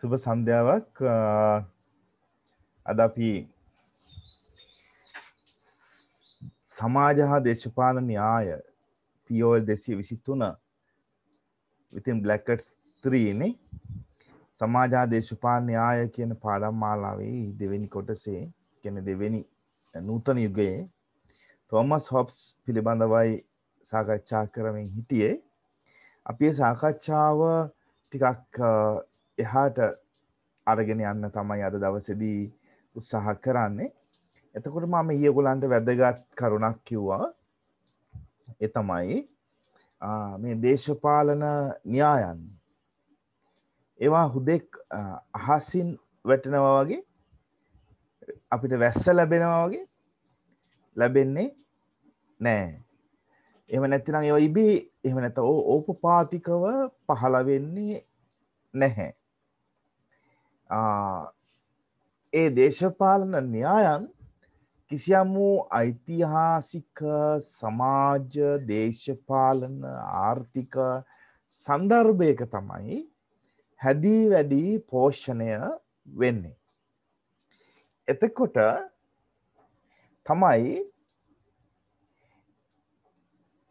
සුබ සන්ධ්‍යාවක් අද අපි සමාජ හා දේශපාලන න්‍යාය POL 223 within brackets 3 නේ සමාජ හා දේශපාලන න්‍යාය කියන පාඩම් මාලාවේ දෙවෙනි කොටසේ කියන්නේ දෙවෙනි නූතන යුගයේ තෝමස් හොබ්ස් පිළිබඳවයි සාකච්ඡා කරමින් හිටියේ. අපි මේ සාකච්ඡාව ටිකක් එහාට අරගෙන යන්න තමයි අද දවසේදී උත්සාහ කරන්නේ. එතකොට මම ඊයේ ඔයගලන්ට වැදගත් කරුණක් කිව්වා. ඒ තමයි මේ දේශපාලන න්‍යායන්. ඒවා හුදෙක් අහසින් වැටෙනවා වගේ අපිට වැස්ස ලැබෙනවා වගේ ලැබෙන්නේ නැහැ. එහෙම නැත්නම් ඒවා ඉබේ එහෙම නැත්නම් ඕපපාතිකව පහළ වෙන්නේ නැහැ. ඒ දේශපාලන න්‍යායන් කිසියම් වූ ඓතිහාසික සමාජ දේශපාලන ආර්ථික සන්දර්භයක තමයි හැදී වැඩි පෝෂණය වෙන්නේ. එතකොට තමයි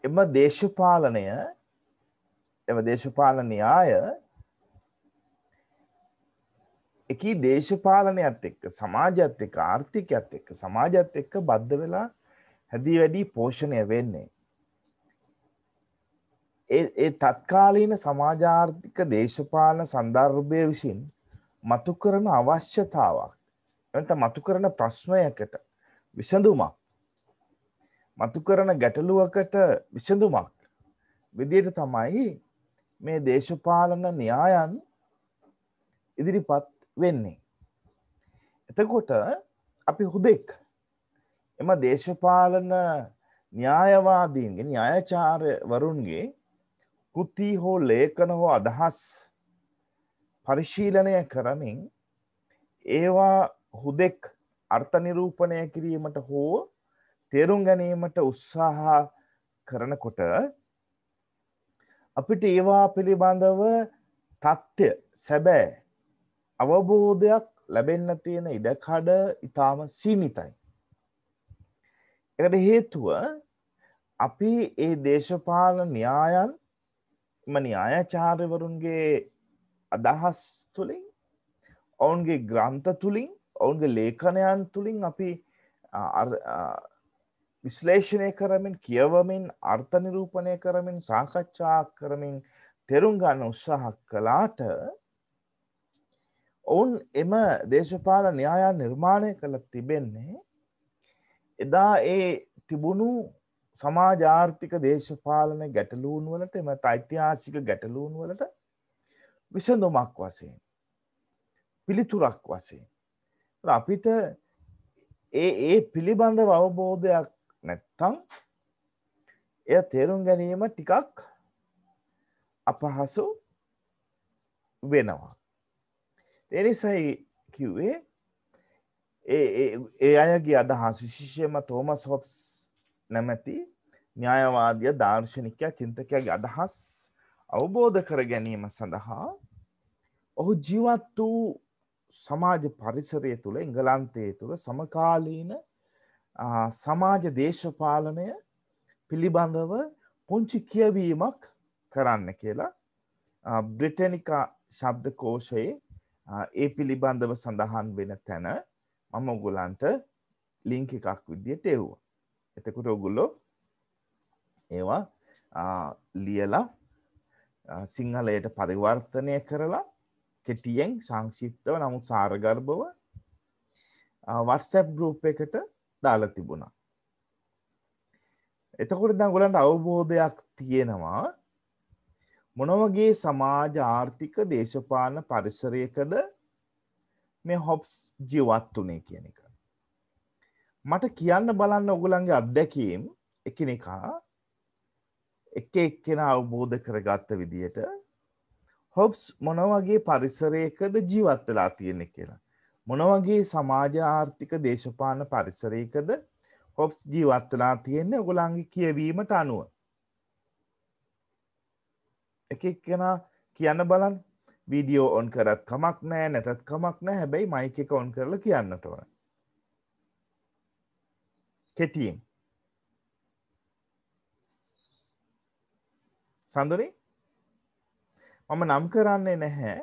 එම දේශපාලනය එම දේශපාලන න්‍යාය එකී දේශපාලනයත් එක්ක සමාජයත් එක්ක ආර්ථිකයත් එක්ක සමාජයත් එක්ක බද්ධ වෙලා හැදී වැඩි පෝෂණය වෙන්නේ. ඒ තත්කාලීන සමාජ ආර්ථික දේශපාලන සන්දර්භය විසින් මතු කරන අවශ්‍යතාවක් නැත්නම් මතු කරන ප්‍රශ්නයකට විසඳුමක් මතු කරන ගැටලුවකට විසඳුමක් විදිහට තමයි මේ දේශපාලන න්‍යායන් ඉදිරිපත් වෙන්නේ. එතකොට අපි හුදෙක් එම දේශපාලන න්‍යායවාදීන්ගේ න්‍යායාචාර්යවරුන්ගේ කෘති හෝ ලේඛන හෝ අදහස් පරිශීලනය කරමින් ඒවා හුදෙක් අර්ථ නිරූපණය කිරීමට හෝ තේරුම් ගැනීමට උත්සාහ කරනකොට අපිට ඒවා පිළිබඳව තත්ත්‍ය සැබෑ අවබෝධයක් ලැබෙන්න තියෙන ඉඩකඩ ඉතාම සීමිතයි. ඒකට හේතුව අපි ඒ දේශපාලන න්‍යායන් න්‍යායාචාර්යවරුන්ගේ අදහස් තුළින් ඔවුන්ගේ ග්‍රන්ථ තුළින් ඔවුන්ගේ ලේඛනයන් තුළින් අපි විශ්ලේෂණය කරමින් කියවමින් අර්ථ නිරූපණය කරමින් සාකච්ඡා කරමින් තේරුම් ගන්න උත්සාහ කළාට ඔවුන් එම දේශපාලන න්‍යායන් නිර්මාණය කළ තිබෙන්නේ එදා ඒ තිබුණු සමාජ ආර්ථික දේශපාලන ගැටලූන් වලට එම ඓතිහාසික ගැටලූන් වලට විසඳුමක් වශයෙන් පිළිතුරක් වශයෙන් අපිට ඒ පිළිබඳව අවබෝධයක් නැත්තම් එය තේරුම් ගැනීම ටිකක් අපහසු වෙනවා. ඒ නිසායි කිව්වේ ඒ අයගේ අදහස් විශේෂයෙන්ම තෝමස් හොබ්ස් නැමැති න්‍යායවාදී දාර්ශනිකයා චින්තකයාගේ අදහස් අවබෝධ කර ගැනීම සඳහා ඔහු ජීවත් වූ සමාජ පරිසරය තුළ එංගලන්තයේ තුළ සමකාලීන සමාජ දේශපාලනය පිළිබඳව පුංචි කියවීමක් කරන්න කියලා බ්‍රිටනිකා ශබ්දකෝෂයේ ඒ පිළිබඳව සඳහන් වෙන තැන මම ඔයගලන්ට ලින්ක් එකක් විදියට එවුවා. එතකොට ඔයගොල්ලෝ ඒවා ලියලා සිංහලයට පරිවර්තනය කරලා කෙටියෙන් සංක්ෂිප්තව නමුත් සාරගර්භව WhatsApp group එකට දාලා තිබුණා. එතකොට දැන් ඔයගලන්ට අවබෝධයක් තියෙනවා මොන වගේ සමාජ ආර්ථික දේශපාලන පරිසරයකද මේ හොබ්ස් ජීවත් වුනේ කියන එක. මට කියන්න බලන්න ඔයගලන්ගේ අත්දැකීම් එකිනෙකා එක එක්කෙනා අවබෝධ කරගත්ත විදියට හොබ්ස් මොන වගේ පරිසරයකද ජීවත් වෙලා තියෙන්නේ කියලා. මොන වගේ සමාජ ආර්ථික දේශපාලන පරිසරයකද හොබ්ස් ජීවත් වෙලා තියෙන්නේ ඔයගලන්ගේ කියවීමට අනුව. එක එක්කෙනා කියන්න බලන්න වීඩියෝ ඔන් කරත් කමක් නැහැ නැතත් කමක් නැහැ හැබැයි මයික් එක ඔන් කරලා කියන්නට ඕන. කෙටියෙන්. සඳුනි මම නම් කරන්නේ නැහැ.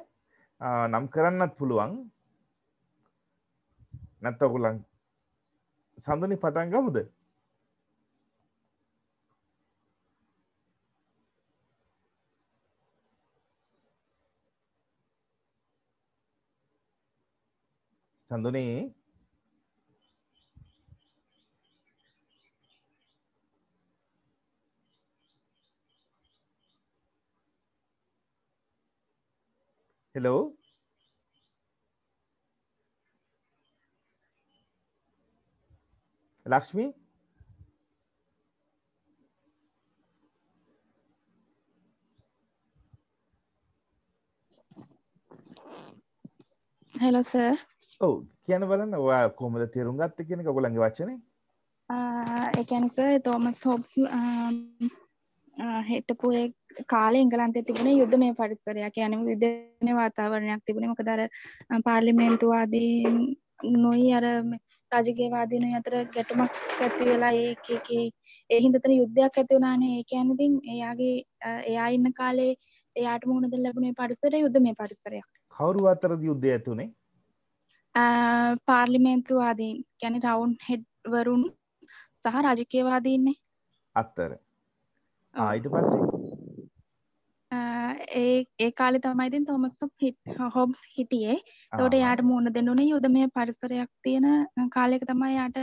නම් කරන්නත් පුළුවන්. නැත්නම් ඔයගොල්ලන් සඳුනි පටන් ගමුද? Sanduni hello Lakshmi Hello sir. ඔව් කියන්න බලන්න ඔයා කොහොමද තේරුම් ගත්තේ කියන එක ඔයගොල්ලන්ගේ වචනේ. ඒ කියන්නේ sir තෝමස් හොබ්ස් හිටපු ඒ කාලේ එංගලන්තයේ තිබුණේ යුද්ධමය පරිසරයක්. කියන්නේ යුද්ධමය වාතාවරණයක් තිබුණේ. මොකද අර පාර්ලිමේන්තුවාදීන් නොයි අර රාජකීයවාදීන් අතර ගැටුමක් ඇති වෙලා ඒ හින්දා තන යුද්ධයක් ඇති වුණානේ. ඒ කියන්නේ ඉතින් එයා ඉන්න කාලේ එයාට මුහුණ දෙන්න ලැබුණේ පරිසරය යුද්ධමය පරිසරයක්. කවුරු අතරද යුද්ධය ඇතුනේ? පාර්ලිමේන්තුවාදීන් කියන්නේ රවුන්ඩ් හෙඩ් වරුන් සහ රාජකීයවාදීන්නේ අතර. ඊට පස්සේ ඒ කාලේ තමයි ඉතින් තෝමස් හොබ්ස් හිටියේ. එතකොට එයාට මුහුණ දෙන්න උනේ යුදමය පරිසරයක් තියෙන කාලයක තමයි එයාට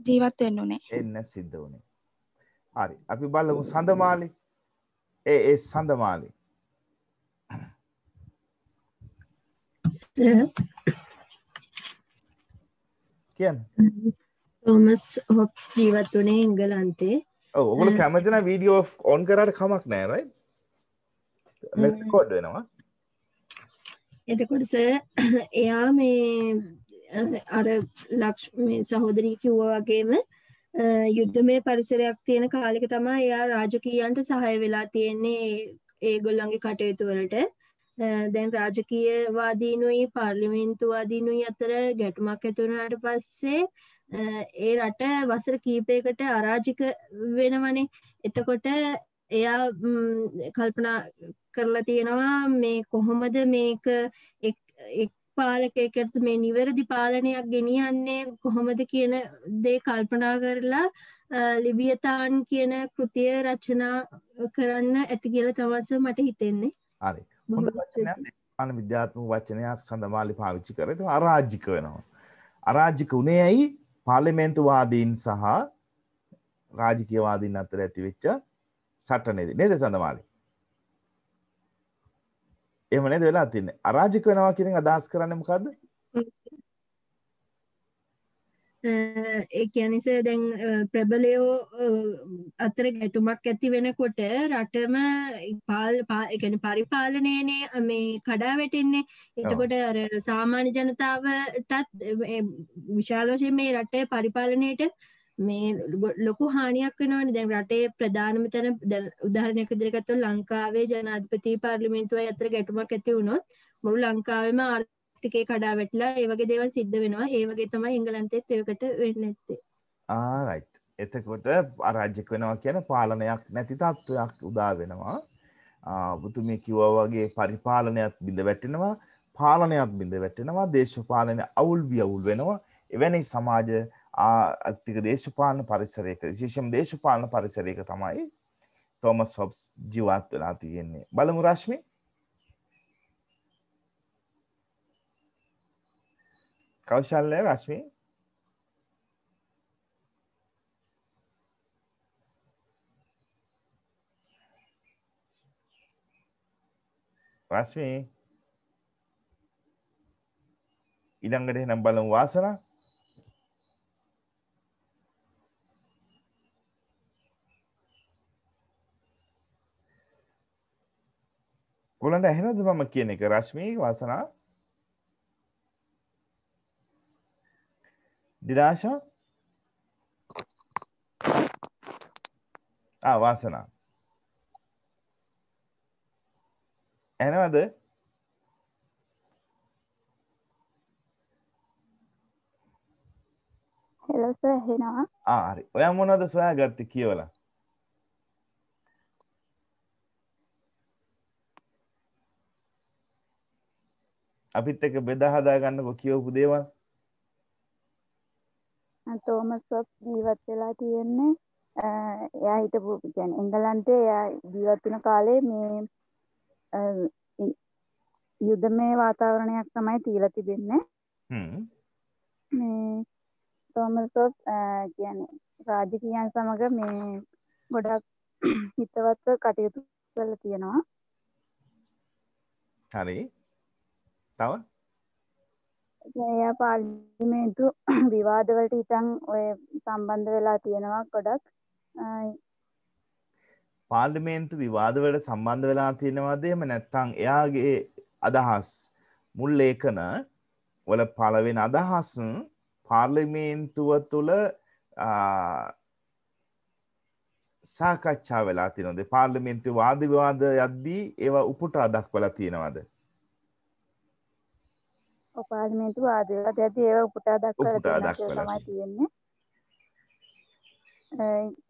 ජීවත් වෙන්න උනේ. එන්න සිද්ධ වුණේ. හරි. අපි බලමු සඳමාලි. ඒ සඳමාලි. කියන්නේ තෝමස් හොබ්ස් ජීවත් වුණේ එංගලන්තේ. ඔව් ඔයගොල්ලෝ කැමති නම් වීඩියෝ ඔන් කරාට කමක් නැහැ රයිට්? මේක රෙකෝඩ් වෙනවා. එතකොට සර් එයා මේ අර ලක්ෂ්මී සහෝදරී කිව්වා වගේම යුද්ධමය පරිසරයක් තියෙන කාලෙක තමයි එයා රාජකීයන්ට සහාය වෙලා තියෙන්නේ ඒගොල්ලන්ගේ කටයුතු වලට. දැන් රාජකීයවාදීනුයි පාර්ලිමේන්තුවාදීනුයි අතර ගැටුමක් ඇති වුණාට පස්සේ ඒ රට වසර කීපයකට අරාජික වෙනවනේ. එතකොට එයා කල්පනා කරලා තියෙනවා මේ කොහොමද මේක එක් පාලකයෙකුට මේ නිවැරදි පාලනයක් ගෙනියන්නේ කොහොමද කියන දේ කල්පනා කරලා ලිබියතාන් කියන කෘතිය රචනා කරන්න ඇති කියලා තමයි මට හිතෙන්නේ. හරි. හොඳ වචනයක් දේශපාලන විද්‍යාත්මක වචනයක් සඳමාලි පාවිච්චි කරේ. ඒක අරාජික වෙනවා. අරාජික උනේ ඇයි? පාර්ලිමේන්තුවාදීන් සහ රාජකීයවාදීන් අතර ඇති වෙච්ච සටනේදී නේද සඳමාලි? එහෙම නේද වෙලා තින්නේ? අරාජික වෙනවා කියන අදහස් කරන්නේ මොකද්ද? ඒ කියන්නේ දැන් ප්‍රබලයෝ අතර ගැටුමක් ඇති වෙනකොට රටම ඒ කියන්නේ පරිපාලනයනේ මේ කඩා වැටෙන්නේ. එතකොට අර සාමාන්‍ය ජනතාවටත් විශාල වශයෙන් මේ රටේ පරිපාලනයට මේ ලොකු හානියක් වෙනවනේ. දැන් රටේ ප්‍රධානම තැන උදාහරණයක් විදිහට ගත්තොත් ලංකාවේ ජනාධිපති පාර්ලිමේන්තුවයි අතර ගැටුමක් ඇති වුණොත් මුළු ලංකාවෙම ආර්ථිකේ කඩා වැටලා ඒ වගේ දේවල් සිද්ධ වෙනවා. ඒ වගේ තමයි එංගලන්තෙත් ඒකට වෙන්නේ නැත්තේ. රයිට්. එතකොට අරාජික වෙනවා කියන්නේ පාලනයක් නැති තත්ත්වයක් උදා වෙනවා. ඔබතුමිය කිව්වා වගේ පරිපාලනයත් බිඳ වැටෙනවා, පාලනයත් බිඳ වැටෙනවා, දේශපාලන අවුල් වියවුල් වෙනවා. එවැනි සමාජ ආර්ථික දේශපාලන පරිසරයක විශේෂම දේශපාලන පරිසරයක තමයි තෝමස් හොබ්ස් ජීවත් වෙලා තියෙන්නේ. බලමු රශ්මි. කෞශල්‍ය රශ්මි. රශ්මි. ඊළඟට එහෙනම් බලමු වාසනා. ඔයගොල්ලන්ට ඇහෙනවද මම කියන එක? රශ්මි වාසනා දිරාෂා වාසනා ඇහෙනවද? හෙලෝ සර් ඇහෙනවා. හරි. ඔයා මොනවද සොයාගත්තේ කියවලා? අපිත් එක්ක බෙදා හදා ගන්නකො කියවපු දේවල්. තෝමස් හොබ්ස් ජීවත් වෙලා තියෙන්නේ එයා හිටපු කියන්නේ එංගලන්තේ එයා ජීවත් වෙන කාලේ මේ යුද්ධමය වාතාවරණයක් තමයි තියලා තිබෙන්නේ. මේ තෝමස් හොබ්ස් කියන්නේ රාජකීයයන් සමග මේ ගොඩක් හිතවත්ව කටයුතු කරලා තියෙනවා. හරි. තව එයා පාර්ලිමේන්තු විවාදවලට ඉතින් ඔය සම්බන්ධ වෙලා තියෙනවා ගොඩක්. පාර්ලිමේන්තු විවාදවලට සම්බන්ධ වෙලා තියෙනවද එහෙම නැත්නම් එයාගේ අදහස් මුල් ලේඛන වල පළවෙනි අදහස් පාර්ලිමේන්තුව තුළ සාකච්ඡා වෙලා තියෙනවද? පාර්ලිමේන්තු වාද විවාද යද්දී ඒවා උපුටා දක්වලා තියෙනවද? පාර්ලිමේන්තු වාද විවාද යද්දී ඒවා උපුටා දක්වලා තියෙනවා කියලා තමයි තියෙන්නේ.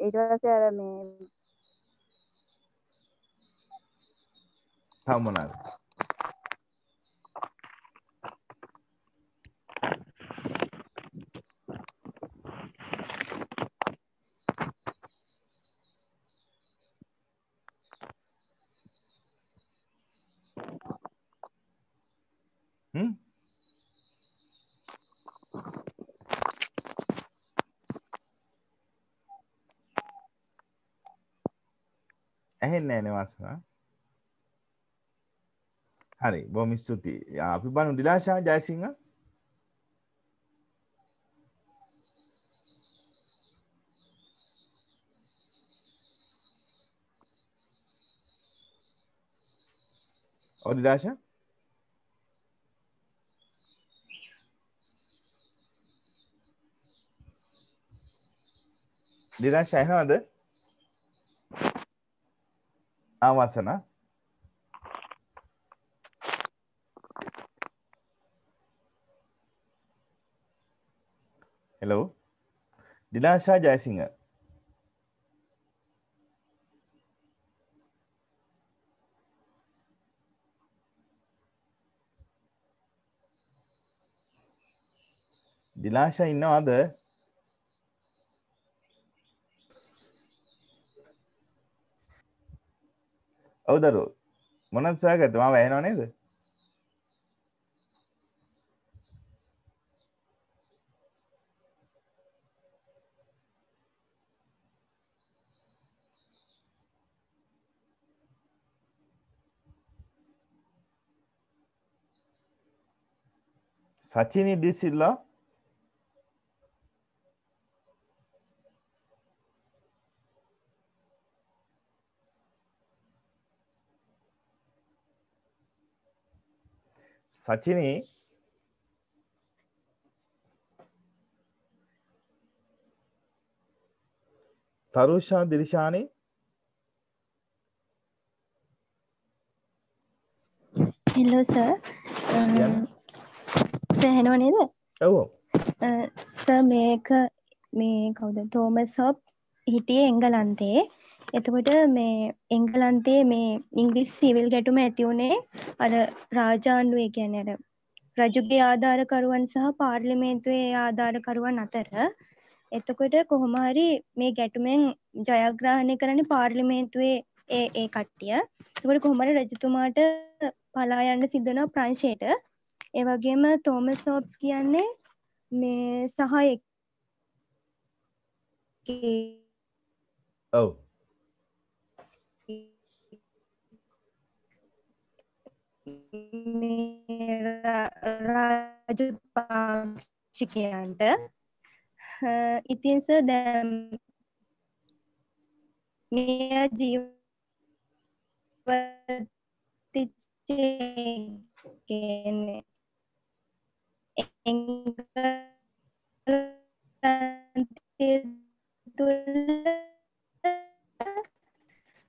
ඊට පස්සේ අර මේ තව මොනවාද? ඇහෙන්නේ නැහැ නේ වාසනා. හරි බොහොම ස්තුතියි. අපි බලමු දිලාෂා ජයසිංහ. ඔව් දිලාෂා. දිලාෂා ඇහෙනවද? වාසනා. Hello. Dilasha Jayasinghe. Dilasha ඉන්නවද? ඔව් දරුවෝ. මොනවද සොයාගත්තේ? මාව ඇහෙනව නේද? Sachini Disilla. Sachini. Tarusha Dilishani. Hello sir. Sir ඇහෙනව නේද? ඔව්. සර් මේ කවුද? තෝමස් හොබ්ස් හිටියේ එංගලන්තේ. එතකොට මේ එංගලන්තේ මේ ඉංග්‍රීසි සිවිල් ගැටුම ඇති වුණේ අර රාජාණ්ඩුවේ කියන්නේ අර රජුගේ ආධාරකරුවන් සහ පාර්ලිමේන්තුවේ ආධාරකරුවන් අතර. එතකොට කොහොම හරි මේ ගැටුමෙන් ජයග්‍රහණය කරන්නේ පාර්ලිමේන්තුවේ ඒ කට්ටිය. එතකොට කොහොම හරි රජතුමාට පලා යන්න සිද්ධ වෙනවා ප්‍රංශයට. ඒ වගේම තෝමස් හොබ්ස් කියන්නේ මේ සහායෙක්. ඔව්. මේ රාජපාක්ෂිකයන්ට ඉතින් සර් දැන් මේ කියන්නේ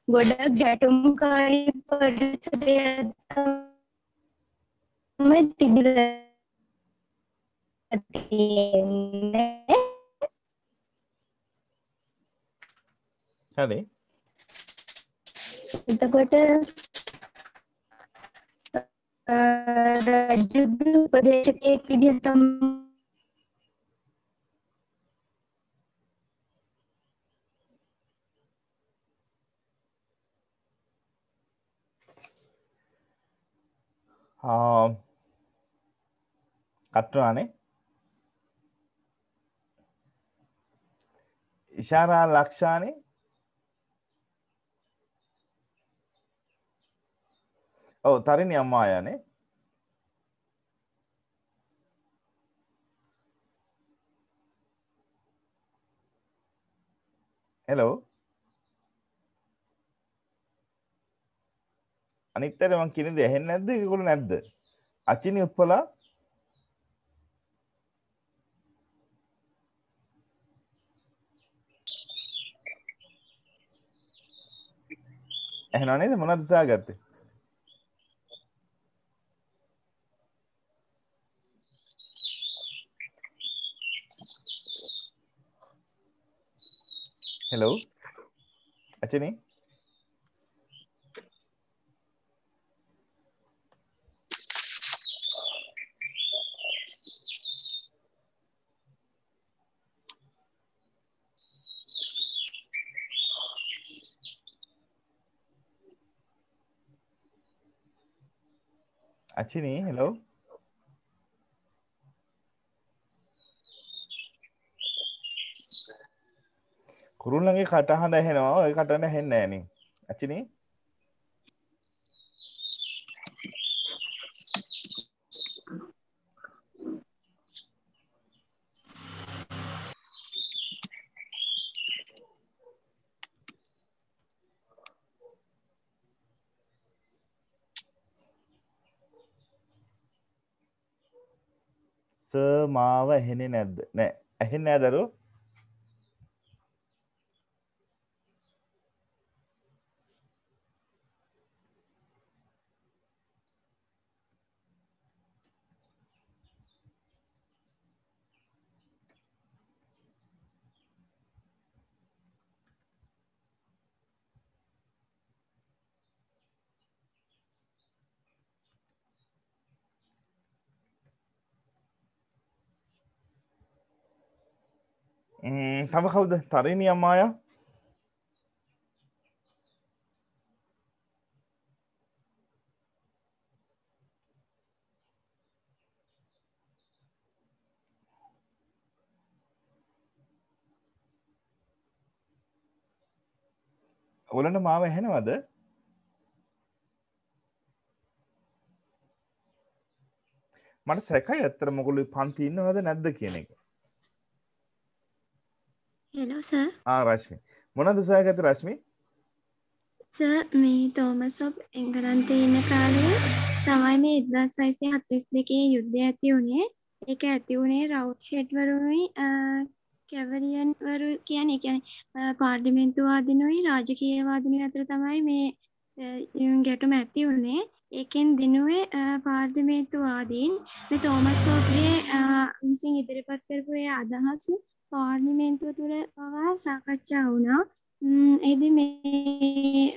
ගොඩක් ගැටුම්කාරී පරිසරයක් තමයි තිබිලා තියෙන්නේ. හරි. එතකොට රජුගේ උපදේශකයෙක් විදිහට කට්ටුනානේ ඉෂාරා ලක්ෂානේ ඔව් තරිණි අම්මා ආයානේ හෙලෝ අනිත්තර මං කියන දේ ඇහෙන්නේ නැද්ද ඒගොල්ලෝ නැද්ද අචිනි උප්පලා ඇහෙනව නේද මොනවද සාගත්තේ හෙලෝ අචිනි අචිනි හෙලෝ කුරුල්ලන්ගේ කටහඬ ඇහෙනවා ඔය කටහඬ ඇහෙන්නේ නැහැ නේ අචිනි මාව ඇහෙන්නේ නැද්ද නෑ ඇහෙන්නේ නෑ දරුවෝ තව කවුද තරිණි අම්මා ආයා ඔයගොල්ලන්ට මාව ඇහෙනවද මට සැකයි ඇත්තටම ඔයගොල්ලෝ පන්ති ඉන්නවද නැද්ද කියන එක හෙලෝ සර් රශ්මි මොනවද සොයාගත්තේ රශ්මි සර් මේ තෝමස් ඔබ් එංගලන්තේ ඉන්න කාලේ තමයි මේ 1642 යුද්ධය ඇති වුණේ ඒක ඇති වුණේ රවුට් හෙඩ් වරුයි කැවරියන් වරු කියන්නේ පාර්ලිමේන්තුවාදීනුයි රාජකීයවාදීනුයි අතර තමයි මේ ගැටුම ඇති වුණේ ඒකෙන් දිනුවේ පාර්ලිමේන්තුවාදීන් මේ තෝමස් ඔබ්ගේ විසින් ඉදිරිපත් කරපු ඒ අදහස් පාර්ලිමේන්තුව තුළ පවා සාකච්ඡා වුණා එදි මේ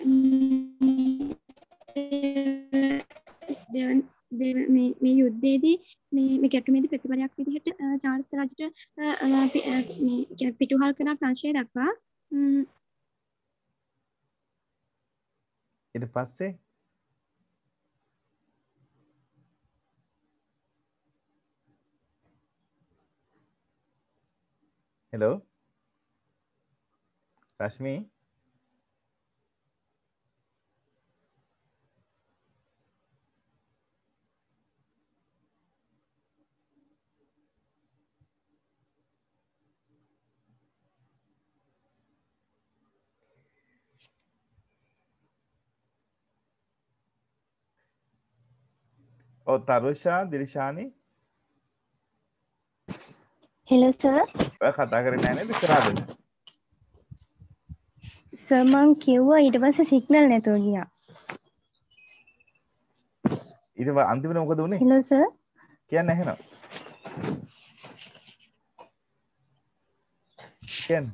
යුද්ධයේදී මේ ගැටුමේදී ප්‍රතිඵලයක් විදිහට චාල්ස් රජුට මේ පිටුහල් කරන ප්‍රංශය දක්වා ඊට පස්සේ හෙලෝ රශ්මි ඔව් තරුෂා දිරිෂානි හෙලෝ සර් ඔය කතා කරන්නේ නැහැ නේද කරාද සර් මං කිව්වා ඊට පස්සේ සිග්නල් නැතුව ගියා ඊට පස්සේ අන්තිමට මොකද උනේ? hello sir. කියන්න ඇහෙනවා. කියන්න.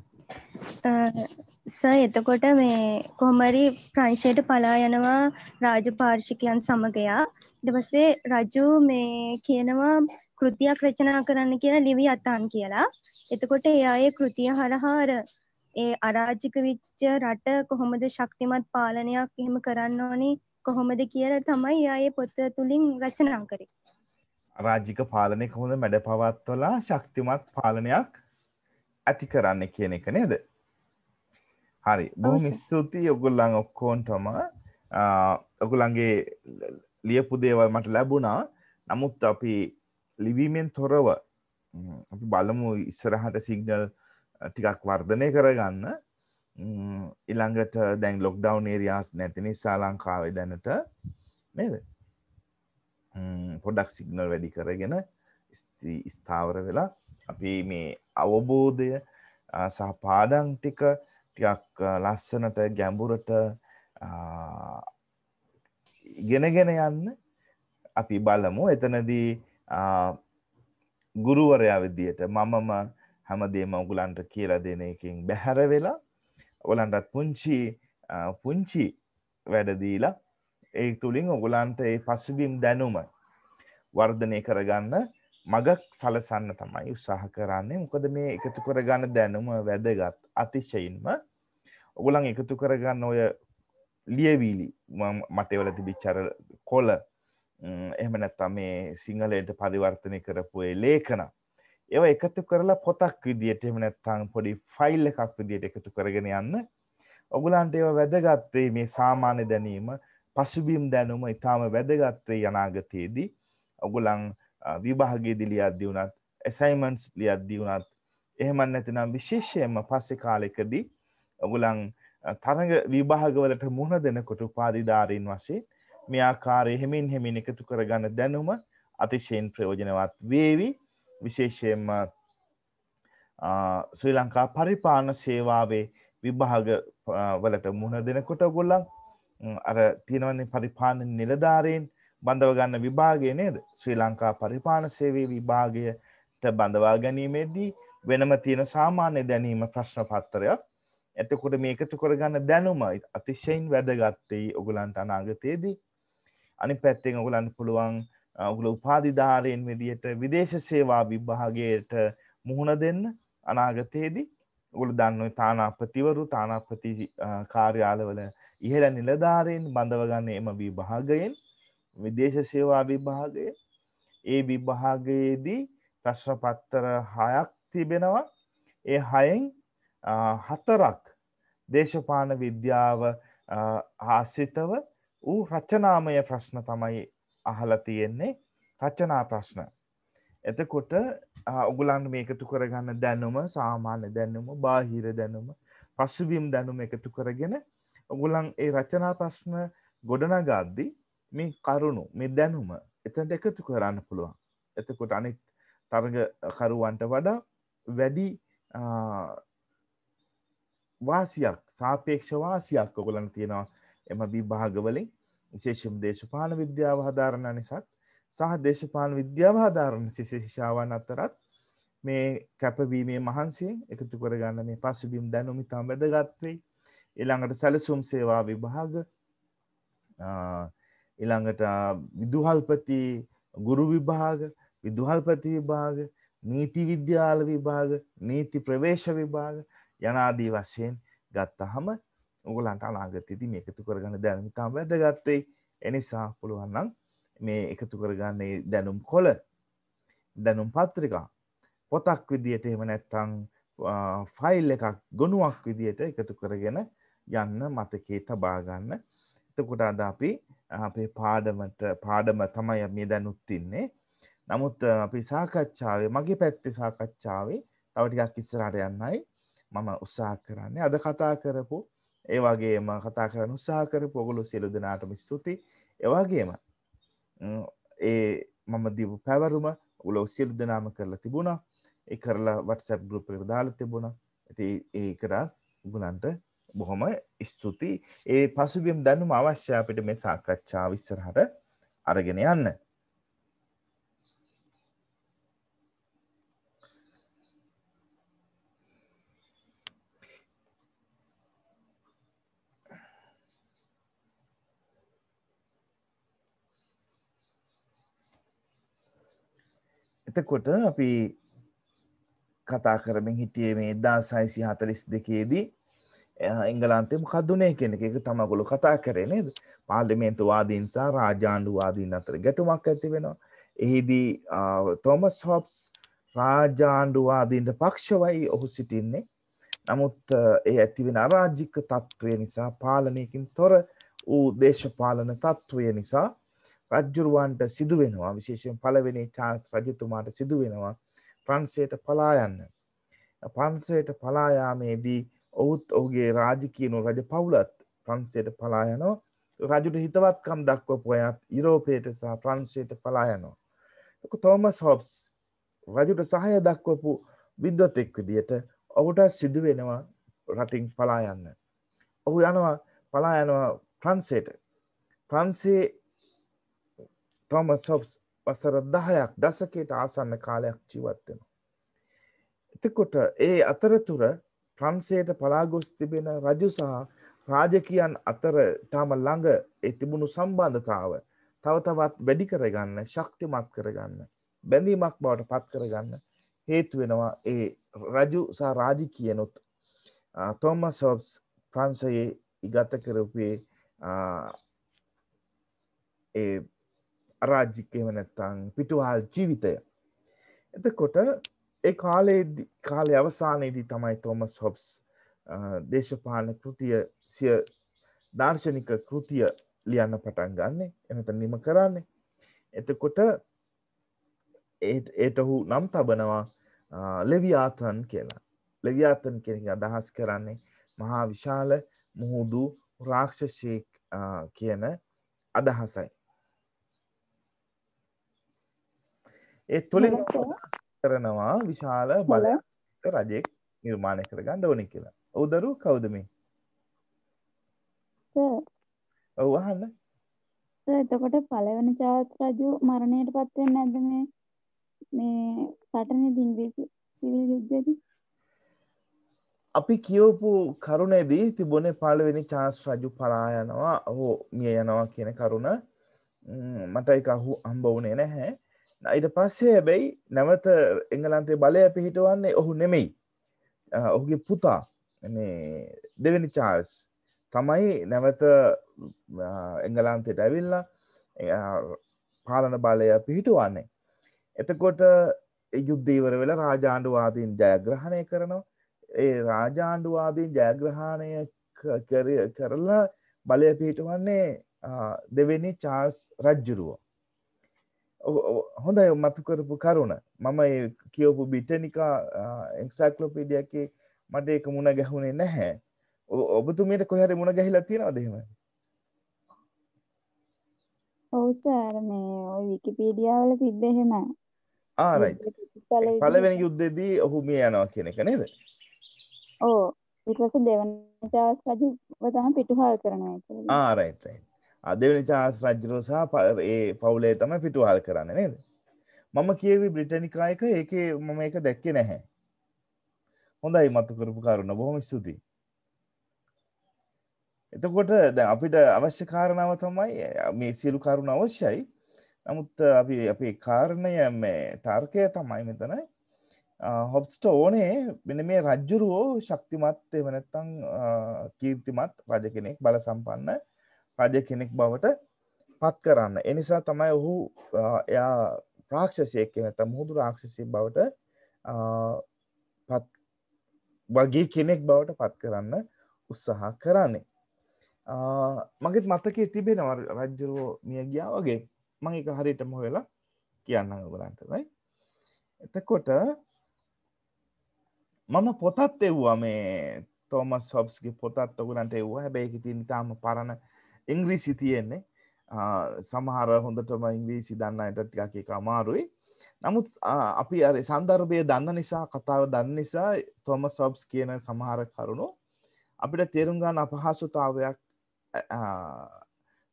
සර් එතකොට මේ කොහොම හරි ප්‍රංශයට පලා යනවා රාජපාර්ශිකයන් සමගයා. ඊට පස්සේ රජු මේ කියනවා කෘතියක් රචනා කරන්න කියලා ලිවි අතන් කියලා. එතකොට එයා ඒ කෘතිය හරහා ඒ අරාජික විච්ච රට කොහොමද ශක්තිමත් පාලනයක් එහෙම කරන්න ඕනි කොහොමද කියලා තමයි එයා ඒ පොත තුලින් රචනා කරේ. අරාජික පාලනය කොහොමද මැඩ පවත්වලා ශක්තිමත් පාලනයක් ඇති කරන්න කියන එක නේද? හරි. බොහොම ස්තුතියි ඔයගොල්ලන් ඔක්කොන්ටම. ඔයගොල්ලන්ගේ ලියපු දේවල් මට ලැබුණා. නමුත් අපි ලිවීමෙන් තොරව අපි බලමු ඉස්සරහට සිග්නල් ටිකක් වර්ධනය කරගන්න. ඊළඟට දැන් ලොක්ඩවුන් ඒරියාස් නැති නිසා ලංකාවේ දැනට නේද? පොඩක් සිග්නල් වැඩි කරගෙන ස්ථාවර වෙලා අපි මේ අවබෝධය සහ පාඩම් ටික ටිකක් ලස්සනට ගැඹුරට ඉගෙනගෙන යන්න අපි බලමු. එතනදී ගුරුවරයා විදියට මමම හැමදේම ඔයගලන්ට කියලා දෙන එකෙන් බැහැර වෙලා ඔයගලන්ටත් පුංචි වැඩ දීලා ඒ තුලින් ඔයගලන්ට ඒ පසුබිම් දැනුම වර්ධනය කරගන්න මගක් සලසන්න තමයි උත්සාහ කරන්නේ. මොකද මේ එකතු කරගන්න දැනුම වැදගත් අතිශයින්ම. ඔයගලන් එකතු කරගන්න ඔය ලියවිලි මට ඒවල තිබිච්ච අර කොළ එහෙම නැත්නම් මේ සිංහලයට පරිවර්තනය කරපු ඒ ලේඛන ඒවා එකතු කරලා පොතක් විදියට එහෙම නැත්නම් පොඩි ෆයිල් එකක් විදියට එකතු කරගෙන යන්න. ඔයගලන්ට ඒවා වැදගත් වෙයි. මේ සාමාන්‍ය දැනීම පසුබිම් දැනුම ඊටාම වැදගත් වෙයි අනාගතයේදී. ඔයගලන් විභාගයේදී ලියද්දී උනත් ඇසයින්මන්ට්ස් ලියද්දී උනත් එහෙම නැත්නම් විශේෂයෙන්ම පස්සේ කාලෙකදී ඔයගලන් තරඟ විභාගවලට මුහුණ දෙනකොට උපාධිධාරීන් වශයෙන් මේ ආකාරයේ හැමින් එකතු කරගන්න දැනුම අතිශයින් ප්‍රයෝජනවත් වේවි. විශේෂයෙන්ම ශ්‍රී ලංකා පරිපාලන සේවාවේ විභාග වලට මුහුණ දෙනකොට ඔයගොල්ලන් අර තියෙනවනේ පරිපාලන නිලධාරීන් බඳව ගන්න විභාගය නේද? ශ්‍රී ලංකා පරිපාලන සේවයේ විභාගයට බඳවා ගැනීමේදී වෙනම තියෙන සාමාන්‍ය දැනීම ප්‍රශ්න පත්‍රයක්. එතකොට මේ එකතු කරගන්න දැනුම අතිශයින් වැදගත් වෙයි ඔයගලන්ට අනාගතයේදී. අනිත් පැත්තෙන් ඔයගලන්ට පුළුවන් ඔයගොල්ලෝ උපාධිධාරීන් විදියට විදේශ සේවා විභාගයට මුහුණ දෙන්න අනාගතයේදී. ඔයගොල්ලෝ දන්න ඔය තානාපතිවරු තානාපති කාර්යාලවල ඉහළ නිලධාරීන් බඳව ගන්න එම විභාගයෙන් විදේශ සේවා විභාගය. ඒ විභාගයේදී ප්‍රශ්න පත්‍ර 6ක් තිබෙනවා. ඒ 6න් 4ක් දේශපාලන විද්‍යාව ආශ්‍රිතව වූ රචනාමය ප්‍රශ්න තමයි අහලා තියෙන්නේ. රචනා ප්‍රශ්න. එතකොට ඔයගොල්ලන්ට මේක එකතු කරගන්න දැනුම සාමාන්‍ය දැනුම බාහිර දැනුම පසුබිම් දැනුම එකතු කරගෙන ඔයගොල්ලන් ඒ රචනා ප්‍රශ්න ගොඩනගද්දී මේ කරුණු මේ දැනුම එතනට එකතු කරන්න පුළුවන්. එතකොට අනිත් තරග කරුවන්ට වඩා වැඩි වාසියක් සාපේක්ෂ වාසියක් ඔයගොල්ලන්ට තියෙනවා එම විභාගවලින්. විශේෂයෙන් දේශපාලන විද්‍යාව හදාරන නිසා සහ දේශපාලන විද්‍යාව හදාරන ශිෂ්‍යාවන් අතරත් මේ කැපවීමේ මහන්සියෙන් එකතු කරගන්න මේ පසුබිම් දැනුම ඉතාම වැදගත් වෙයි. ඊළඟට සැලසුම් සේවා විභාග, ඊළඟට විදුහල්පති ගුරු විභාග, විදුහල්පති විභාග, නීති විද්‍යාල විභාග, නීති ප්‍රවේශ විභාග යනාදී වශයෙන් ගත්තහම ඔයගොල්ලන්ට අනාගතයේදී මේ එකතු කරගන්න දැනුම ඉතාම වැදගත් වෙයි. ඒ නිසා පුළුවන් නම් මේ එකතු කරගන්න දැනුම් කොළ දැනුම් පත්‍රිකා පොතක් විදියට එහෙම නැත්නම් ෆයිල් එකක් ගොනුවක් විදියට එකතු කරගෙන යන්න මතකයේ තබා ගන්න. එතකොට අද අපි අපේ පාඩම තමයි මේ දැනුත් ඉන්නේ. නමුත් අපි සාකච්ඡාවේ මගේ පැත්තේ සාකච්ඡාවේ තව ටිකක් ඉස්සරහට යන්නයි මම උත්සාහ කරන්නේ. අද කතා කරපු ඒ වගේම කතා කරන්න උත්සාහ කරපු ඔයගොල්ලෝ සියලු දෙනාටම ස්තුතියි. ඒ වගේම මම දීපු පැවරුම ඔයගොල්ලෝ සියලු දෙනාම කරලා තිබුණා. ඒ කරලා WhatsApp group එකට දාලා තිබුණා. ඉතින් ඒකට ඔයගලන්ට බොහොම ස්තුතියි. ඒ පසුබිම් දැනුම අවශ්‍ය අපිට මේ සාකච්ඡාව ඉස්සරහට අරගෙන යන්න. එතකොට අපි කතා කරමින් හිටියේ මේ 1642 දී එංගලන්තේ මොකක්ද උනේ කියන එක. ඒක තමයි ඔයගොල්ලෝ කතා කරේ නේද? පාර්ලිමේන්තුවාදීන් සහ රාජාණ්ඩුවාදීන් අතර ගැටුමක් ඇති වෙනවා. එහිදී තෝමස් හොබ්ස් රාජාණ්ඩුවාදීන්ට පක්ෂවයි ඔහු සිටින්නේ. නමුත් ඒ ඇති වෙන අරාජික තත්ත්වය නිසා, පාලනයකින් තොර වූ දේශපාලන තත්ත්වය නිසා රජ්ජුරුවන්ට සිදු වෙනවා, විශේෂයෙන් පළවෙනි චාල්ස් රජතුමාට සිදු වෙනවා ප්‍රංශයට පලා යන්න. ප්‍රංශයට පලා යාමේදී ඔහුත් ඔහුගේ රාජකීය රජ පවුලත් ප්‍රංශයට පලා යනවා. රජුට හිතවත්කම් දක්වපු අයත් යුරෝපයට සහ ප්‍රංශයට පලා යනවා. තෝමස් හොබ්ස් රජුට සහාය දක්වපු විද්වතෙක් විදියට ඔහුට සිදු වෙනවා රටින් පලා යන්න. ඔහු පලා යනවා ප්‍රංශයට. ප්‍රංශයේ තෝමස් හොබ්ස් වසර 10ක් දශකයට ආසන්න කාලයක් ජීවත් වෙනවා. එතකොට ඒ අතරතුර ප්‍රංශයට පලා ගොස් තිබෙන රජු සහ රාජකීයන් අතර තාම ළඟ ඒ තිබුණු සම්බන්ධතාව තව තවත් වැඩි කරගන්න, ශක්තිමත් කරගන්න, බැඳීමක් බවට පත් කරගන්න හේතු වෙනවා ඒ රජු සහ රාජකීයනොත් තෝමස් හොබ්ස් ප්‍රංශයේ ගත කරපු ඒ අරාජික එහෙම නැත්නම් පිටුවහල් ජීවිතය. එතකොට ඒ කාලේ අවසානයේදී තමයි තෝමස් හොබ්ස් දේශපාලන කෘතිය, සිය දාර්ශනික කෘතිය ලියන්න පටන් ගන්නෙ. එනතන නිම කරන්නේ. එතකොට ඒට ඔහු නම් තබනවා ලෙවියාතන් කියලා. ලෙවියාතන් කියන එක අදහස් කරන්නේ මහා විශාල මුහුදු රාක්ෂසයෙක් කියන අදහසයි. ඒ තුලින් කරනවා විශාල බලයක් රජෙක් නිර්මාණය කරගන්න ඕනේ කියලා. ඔව් දරුවෝ කවුද මේ? ඔව් අහන්න. එතකොට පළවෙනි චාල්ස් රජු මරණයටපත් වෙන්නේ නැද්ද මේ රටනේ ඉංග්‍රීසි සිවිල් යුද්ධයේදී? අපි කියවපු කරුණේදී තිබුණේ පළවෙනි චාල්ස් රජු පලා යනවා, ඔහු මිය යනවා කියන කරුණ. මට ඒක හම්බ වුණේ නැහැ. ඊට පස්සේ හැබැයි නැවත එංගලන්තයේ බලය පිහිටවන්නේ ඔහු නෙමෙයි. ඔහුගේ පුතා මේ දෙවෙනි චාල්ස් තමයි නැවත එංගලන්තයට ඇවිල්ලා පාලන බලය පිහිටවන්නේ. එතකොට යුද්ධය ඉවර වෙලා රාජාණ්ඩුවාදීන් ජයග්‍රහණය කරනවා. ඒ රාජාණ්ඩුවාදීන් ජයග්‍රහණය කරලා බලය පිහිටවන්නේ දෙවෙනි චාල්ස් රජුරුව. හොඳයි මතු කරපු කරුණ. මම කියවපු බ්‍රිටනිකා එන්සයික්ලෝපීඩියා එකේ මට ඒක මුණ ගැහුනේ නැහැ. ඔබතුමියට කොහේ හරි මුණ ගැහිලා තියෙනවද එහෙම? ඔව් සර් මේ ওই විකිපීඩියා වල තිබ්බ එහෙම. රයිට්. පළවෙනි යුද්ධෙදී ඔහු මිය යනවා කියන එක නේද? ඔව්. ඊට පස්සේ දෙවන චාල්ස් රජුව තමයි පිටුහල් කරනවා කියලා. රයිට්. දෙවෙනි චාල්ස් රජුරෝ සහ ඒ පවුලේ තමයි පිටුවහල් කරන්නේ නේද? මම කියවි බ්‍රිටනිකා එක, ඒකේ මම ඒක දැක්කේ නැහැ. හොඳයි මතු කරපු කරුණ. බොහොම ස්තුතියි. එතකොට දැන් අපිට අවශ්‍ය කාරණාව තමයි මේ සියලු කරුණ අවශ්‍යයි. නමුත් අපි අපේ කාරණය මේ තර්කය තමයි මෙතන හොබ්ස්ට ඕනේ මෙන්න මේ රජුරෝ ශක්තිමත් එහෙම නැත්නම් කීර්තිමත් රජ කෙනෙක්, බල සම්පන්න රජ කෙනෙක් බවට පත් කරන්න. ඒ නිසා තමයි ඔහු එයා රාක්ෂසයෙක් නැත්නම් මුහුදු රාක්ෂසයෙක් බවට පත් වගේ කෙනෙක් බවට පත් කරන්න උත්සාහ කරන්නේ. මගෙත් මතකයේ තිබෙනවා රජුරෝ මිය ගියා වගේ. මම ඒක හරියටම හොයලා කියන්නම් ඔයගලන්ට. right? එතකොට මම පොතත් එව්වා මේ තෝමස් හොබ්ස්ගේ පොතත් ඔයගලන්ට එව්වා. හැබැයි ඒකේ තියෙන තාම පරණ ඉංග්‍රීසි තියෙන්නේ. සමහර හොඳටම ඉංග්‍රීසි දන්න අයට ටිකක් ඒක අමාරුයි. නමුත් අපි අර සන්දර්භය දන්න නිසා, කතාව දන්න නිසා තෝමස් හොබ්ස් කියන සමහර කරුණු අපිට තේරුම් ගන්න අපහසුතාවයක්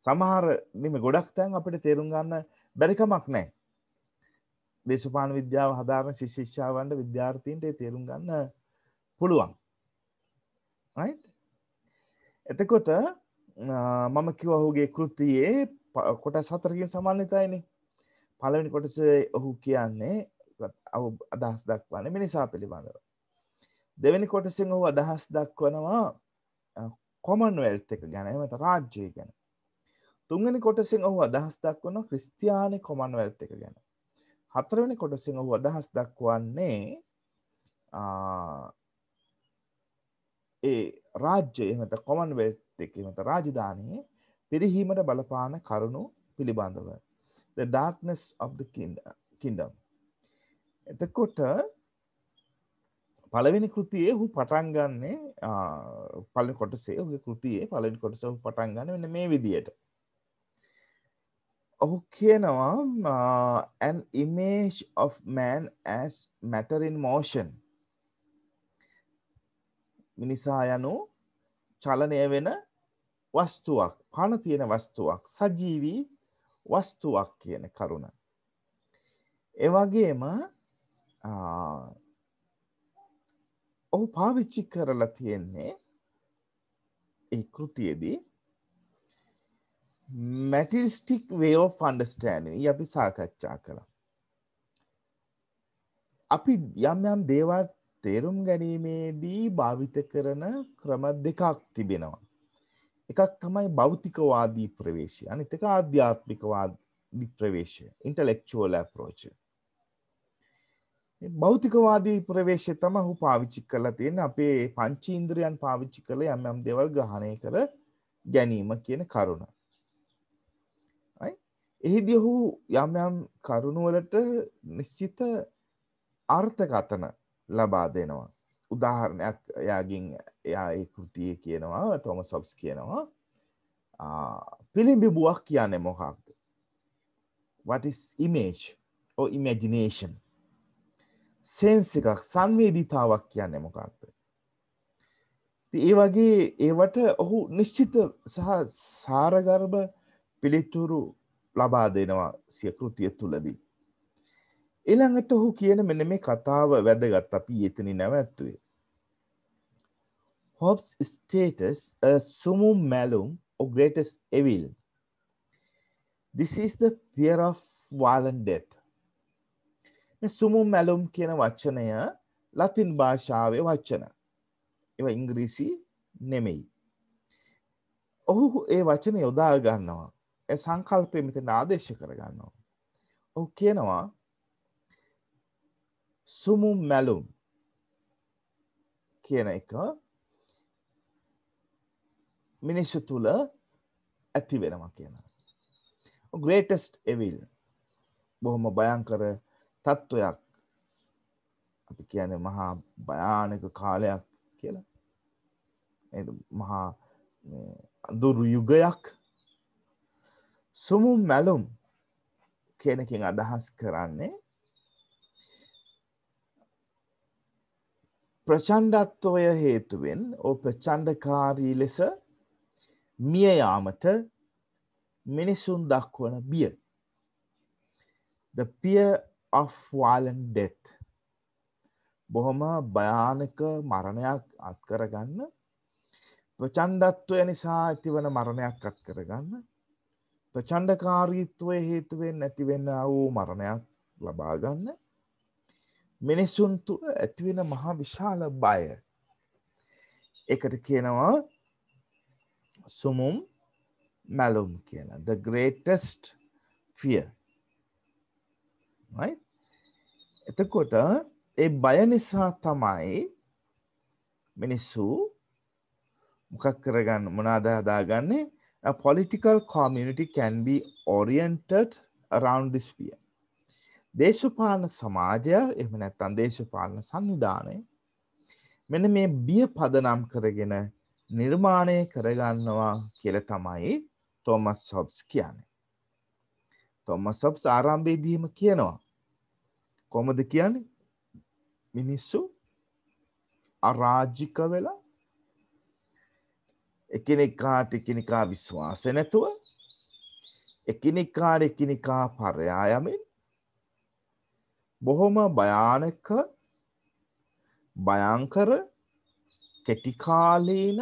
සමහර නිම ගොඩක් තැන් අපිට තේරුම් ගන්න බැරි කමක් නැහැ. දේශපාලන විද්‍යාව හදාරන ශිෂ්‍යයන්ට විද්‍යාර්ථීන්ට තේරුම් ගන්න පුළුවන්. right? එතකොට මම කිව්වා ඔහුගේ කෘතියේ කොටස් 4කින් සමන්විතයිනේ. පළවෙනි කොටසේ ඔහු කියන්නේ අදහස් දක්වන්නේ මිනිසා පිළිබඳව. දෙවෙනි කොටසෙන් ඔහු අදහස් දක්වනවා කොමන්වෙල්ත් එක ගැන, එහෙම නැත්නම් රාජ්‍යය ගැන. තුන්වෙනි කොටසෙන් ඔහු අදහස් දක්වනවා ක්‍රිස්තියානි කොමන්වෙල්ත් එක ගැන. හතරවෙනි කොටසෙන් ඔහු අදහස් දක්වන්නේ ඒ රාජ්‍යය, එහෙම නැත්නම් කොමන්වෙල්ත් එක, එහෙම නැත්නම් රාජධානියේ පිරිහීමට බලපාන කරුණු පිළිබඳව. The darkness of the kingdom. එතකොට පළවෙනි කෘතියේ ඔහු පටන් ගන්නේ පළවෙනි කොටසේ ඔහුගේ කෘතියේ පළවෙනි කොටස ඔහු පටන් ගන්න මෙන්න මේ විදියට. ඔහු කියනවා an image of man as matter in motion. මිනිසා යනු චලනය වෙන වස්තුවක්, පණ තියෙන වස්තුවක්, සජීවී වස්තුවක් කියන කරුණ. ඒ වගේම ඔහු පාවිච්චි කරලා තියෙන්නේ ඒ කෘතියේදී materialistic way of understanding. අපි සාකච්ඡා කළා. අපි යම් යම් දේවල් තේරුම් ගැනීමේදී භාවිත කරන ක්‍රම දෙකක් තිබෙනවා. එකක් තමයි භෞතිකවාදී ප්‍රවේශය, අනිත් එක ආධ්‍යාත්මිකවාදී ප්‍රවේශය, intellectual approach. භෞතිකවාදී ප්‍රවේශය තමයි ඔහු පාවිච්චි කරලා තියෙන්නේ අපේ පංචේන්ද්‍රයන් පාවිච්චි කරලා යම් යම් දේවල් ග්‍රහණය කර ගැනීම කියන කරුණ. එහිදී ඔහු යම් යම් කරුණු වලට නිශ්චිත අර්ථකථන ලබා දෙනවා. උදාහරණයක් එයා ඒ කෘතියේ කියනවා, තෝමස් හොබ්ස් කියනවා පිළිඹුවක් කියන්නේ මොකක්ද? What is image or imagination? Sense එකක්, සංවේදීතාවක් කියන්නේ මොකක්ද? ඒ වගේ ඒවට ඔහු නිශ්චිත සහ සාරගර්භ පිළිතුරු ලබා දෙනවා සිය කෘතිය තුලදී. ඊළඟට ඔහු කියන මෙන්න මේ කතාව වැදගත්, අපි එතනින් නැවැත්තුවේ. Hobbes status a summum malum or greatest evil. This is the fear of violent death. මේ summum malum කියන වචනය ලතින් භාෂාවේ වචන. ඒවා ඉංග්‍රීසි නෙමෙයි. ඔහු ඒ වචනේ යොදා ගන්නවා. ඒ සංකල්පය මෙතන ආදේශ කර ගන්නවා. ඔහු කියනවා summum malum කියන එක මිනිස්සු තුල ඇති වෙනවා කියනවා. greatest evil බොහොම භයංකර තත්වයක්. අපි කියන්නේ මහා භයානක කාලයක් කියලා. නේද? මහා දුරු යුගයක්. summum malum කියන එකෙන් අදහස් කරන්නේ ප්‍රචණ්ඩත්වය හේතුවෙන් ප්‍රචණ්ඩකාරී ලෙස මිය යාමට මිනිසුන් දක්වන බිය. The fear of violent death. බොහොම භයානක මරණයක් අත් කරගන්න, ප්‍රචණ්ඩත්වය නිසා ඇතිවන මරණයක් අත් කරගන්න, ප්‍රචණ්ඩකාරීත්වය හේතුවෙන් ඇතිවෙන වූ මරණයක් ලබා ගන්න, මිනිසුන් තුළ ඇතිවෙන මහා විශාල බය. ඒකට කියනවා summum malum කියලා. The greatest fear. right? එතකොට ඒ බය නිසා තමයි මිනිස්සු මොකක් කරගන්න මොනවාද හදාගන්නේ? A political community can be oriented around this fear. දේශපාලන සමාජය, එහෙම නැත්නම් දේශපාලන සංවිධානය මෙන්න මේ බිය පදනම් කරගෙන නිර්මාණය කරගන්නවා කියලා තමයි තෝමස් හොබ්ස් කියන්නේ. තෝමස් හොබ්ස් ආරම්භයේදීම කියනවා කොහොමද කියන්නේ? මිනිස්සු අරාජික වෙලා එකිනෙකාට එකිනෙකා විශ්වාස නැතුව එකිනෙකාට එකිනෙකා පරයා යමින් බොහොම භයානක භයංකර කෙටි කාලීන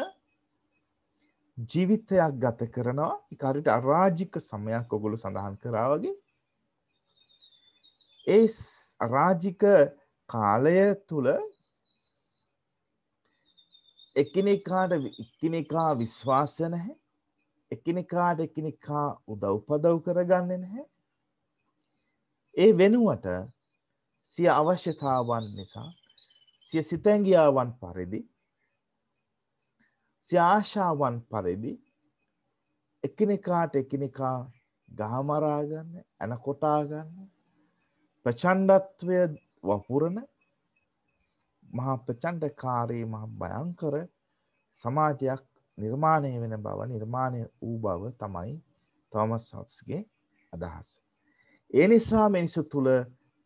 ජීවිතයක් ගත කරනවා. ඒකට අරාජික සමයක් ඔයගොල්ලෝ සඳහන් කරා වගේ. ඒ අරාජික කාලය තුල එකිනෙකා විශ්වාස නැහැ. එකිනෙකාට එකිනෙකා උදව්පදව් කරගන්නේ නැහැ. ඒ වෙනුවට සිය අවශ්‍යතාවන් නිසා සිය සිතැඟියාවන් පරිදි සිය ආශාවන් පරිදි එකිනෙකාට එකිනෙකා ගහමරා ගන්න, අනකොටා ගන්න, ප්‍රචණ්ඩත්වය වපුරන මහා ප්‍රචණ්ඩකාරී මහා භයංකර සමාජයක් නිර්මාණය වෙන බව, නිර්මාණය වූ බව තමයි තෝමස් හොබ්ස්ගේ අදහස. ඒ නිසා මිනිසු තුළ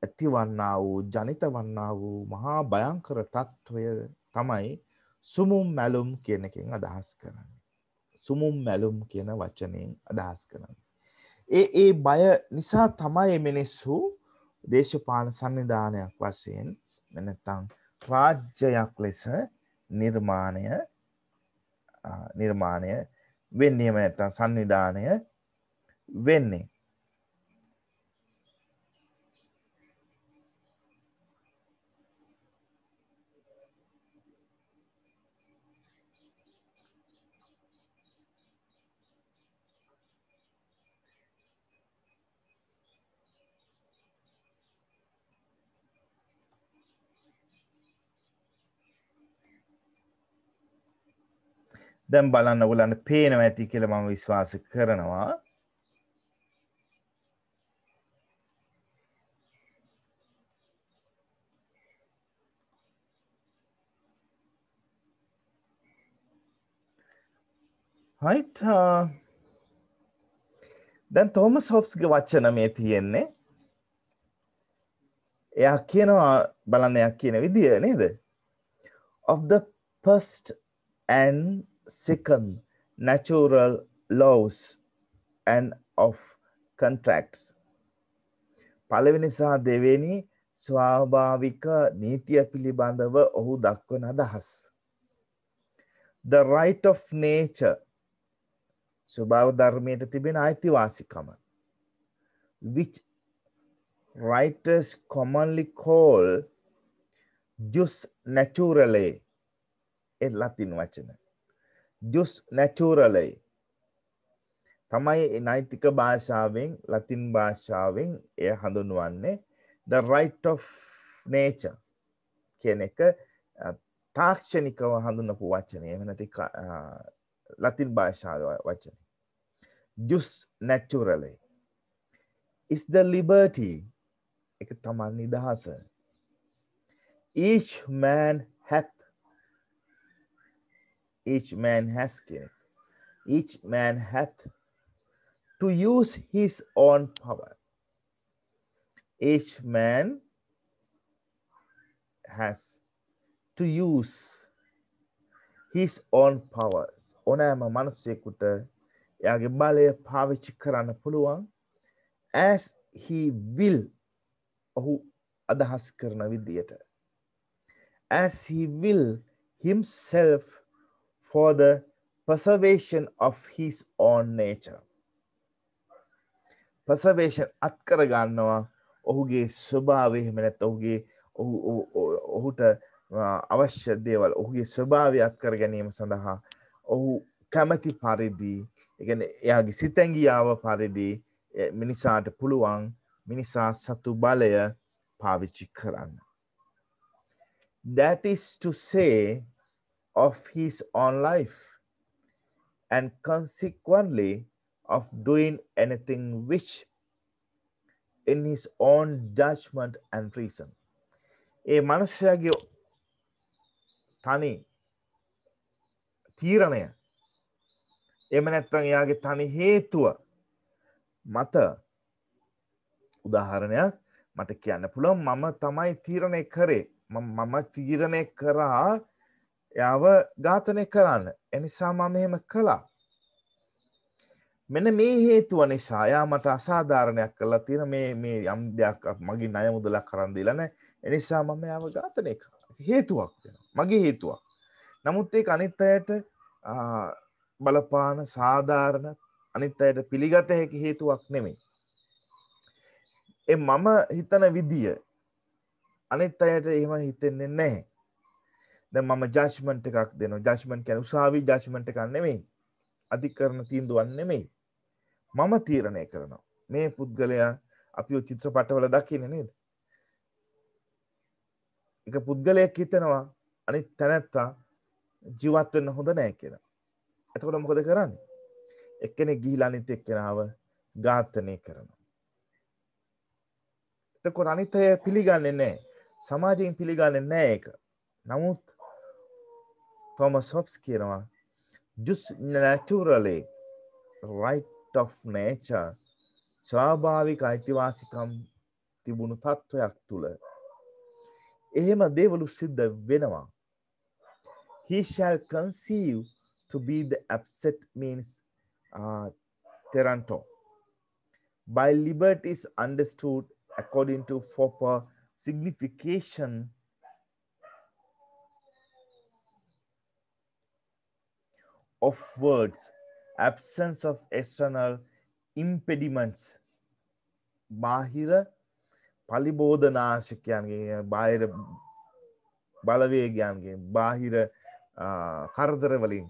ඇතිවන්නා වූ, ජනිත වන්නා වූ මහා භයංකර තත්වය තමයි සුමුම් මැලුම් කියන එකෙන් අදහස් කරන්නේ. සුමුම් මැලුම් කියන වචනයෙන් අදහස් කරන්නේ. ඒ බය නිසා තමයි මිනිස්සු දේශපාලන සංවිධානයක් වශයෙන් නැත්නම් රාජ්‍යයක් ලෙස නිර්මාණය වෙන්නේම නැත්නම් සංවිධානය වෙන්නේ. දැන් බලන්න ඔයගලන්ට පේනවා ඇති කියලා මම විශ්වාස කරනවා. right දැන් තෝමස් හොබ්ස්ගේ වචන මේ තියෙන්නේ. එයා කියනවා බලන්න එයා කියන විදිය නේද? of the first and second natural laws and of contracts. පළවෙනි සහ දෙවෙනි ස්වාභාවික නීතිය පිළිබඳව ඔහු දක්වන අදහස්. The right of nature, ස්වභාව ධර්මයට තිබෙන අයිතිවාසිකම, which writers commonly call jus naturale, A Latin වචන. jus naturale තමයි නෛතික භාෂාවෙන්, ලතින් භාෂාවෙන් එය හඳුන්වන්නේ. the right of nature කියන එක තාක්ෂණිකව හඳුන්වපු වචනය. එහෙම නැති ලතින් භාෂාවේ වචන. jus naturale is the liberty, එක තමයි නිදහස. each man has to use his own power. Each man has to use his own powers. ඕනෑම මනුස්සයෙකුට එයාගේ බලය පාවිච්චි කරන්න පුළුවන් as he will, ඔහු අදහස් කරන විදියට. as he will himself for the preservation of his own nature. preservation අත්කර ගන්නවා ඔහුගේ ස්වභාවය. එහෙම නැත්නම් ඔහුට අවශ්‍ය දේවල්, ඔහුගේ ස්වභාවය අත්කර ගැනීම සඳහා ඔහු කැමැති පරිදි, ඒ කියන්නේ එයාගේ සිතැඟියාව පරිදි මිනිසාට පුළුවන් මිනිසා සතු බලය පාවිච්චි කරන්න. That is to say of his own life, and consequently of doing anything which in his own judgment and reason. ඒ මනුෂ්‍යයාගේ තනි තීරණය, එහෙම නැත්නම් එයාගේ තනි හේතුව මත, උදාහරණයක් මට කියන්න පුළුවන්, මම තමයි තීරණය කරේ, මම තීරණය කරා එයාව ඝාතනය කරන්න. එනිසා මම එහෙම කළා. මෙන්න මේ හේතුව නිසා යා මට අසාධාරණයක් කළා තියෙන මේ යම් දෙයක් මගේ ණය මුදලක් කරන් දීලා නැහැ. ඒ නිසා මම යාව ඝාතනය කරා. හේතුවක් වෙනවා. මගේ හේතුවක්. නමුත් ඒක අනිත් අයට බලපාන සාධාරණ අනිත් අයට පිළිගත හැකි හේතුවක් නෙමෙයි. ඒ මම හිතන විදිය අනිත් අයට එහෙම හිතෙන්නේ නැහැ. දැන් මම ජජ්මන්ට් එකක් දෙනවා. ජජ්මන්ට් කියන්නේ උසාවි ජජ්මන්ට් එකක් නෙමෙයි. අධිකරණ තීන්දුවක් නෙමෙයි. මම තීරණය කරනවා. මේ පුද්ගලයා අපිව චිත්‍රපටවල දකින්නේ නේද? එක පුද්ගලයෙක් හිතනවා අනිත් තැනැත්තා ජීවත් වෙන්න හොඳ නැහැ කියලා. එතකොට මොකද කරන්නේ? එක්කෙනෙක් ගිහිලා අනිත් එක්කෙනාව ඝාතනය කරනවා. එතකොට අනිත් අය පිළිගන්නේ නැහැ. සමාජයෙන් පිළිගන්නේ නැහැ ඒක. නමුත් තෝමස් හොබ්ස් කියනවා just naturally right of nature ස්වාභාවික අයිතිවාසිකම් තිබුණු තත්වයක් තුල එහෙම දේවලු සිද්ධ වෙනවා. He shall conceive to be the upset means Toronto. By liberty is understood according to proper signification of words, absence of external impediments. බාහිර පලිබෝධනාශකයන්ගේ බාහිර බලවේගයන්ගේ බාහිර කරදර වලින්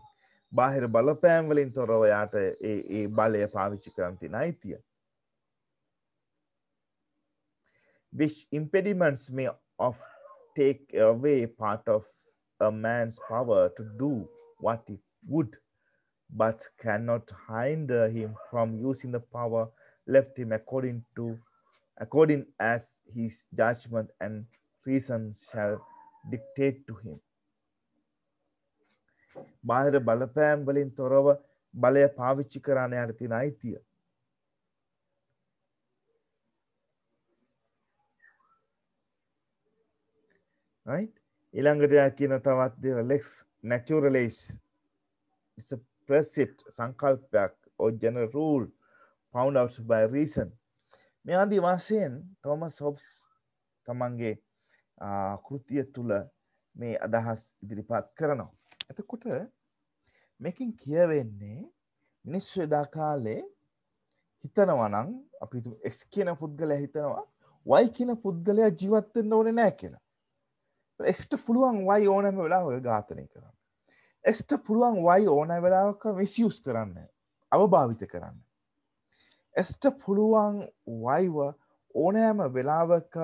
බාහිර බලපෑම් වලින් තොරව යාට ඒ බලය පාවිච්චි කරන් තියෙන අයිතිය. Which impediments may take away part of a man's power to do what he would, but cannot hinder him from using the power left him according as his judgment and reason shall dictate to him. බාහිර බලපෑම් වලින් තොරව බලය පාවිච්චි කරන්න යාට තියෙන අයිතිය. right? ඊළඟට කියන තවත් දේවල් lex naturalis is a precept සංකල්පයක් or general rule found out by reason. මේ ආදී වශයෙන් තෝමස් හොබ්ස් තමන්ගේ කෘතිය තුල මේ අදහස් ඉදිරිපත් කරනවා. එතකොට මේකෙන් කියවෙන්නේ මිනිස්සු එදා කාලේ හිතනවා නම් අපි x කියන පුද්ගලයා හිතනවා y කියන පුද්ගලයා ජීවත් වෙන්න ඕනේ නැහැ කියලා. x ට පුළුවන් y ඕනෑම වෙලාවක ඝාතනය කරන්න. x ට පුළුවන් y ඕනෑම වෙලාවක මිස්යූස් කරන්න, අවභාවිත කරන්න. x ට පුළුවන් y ව ඕනෑම වෙලාවක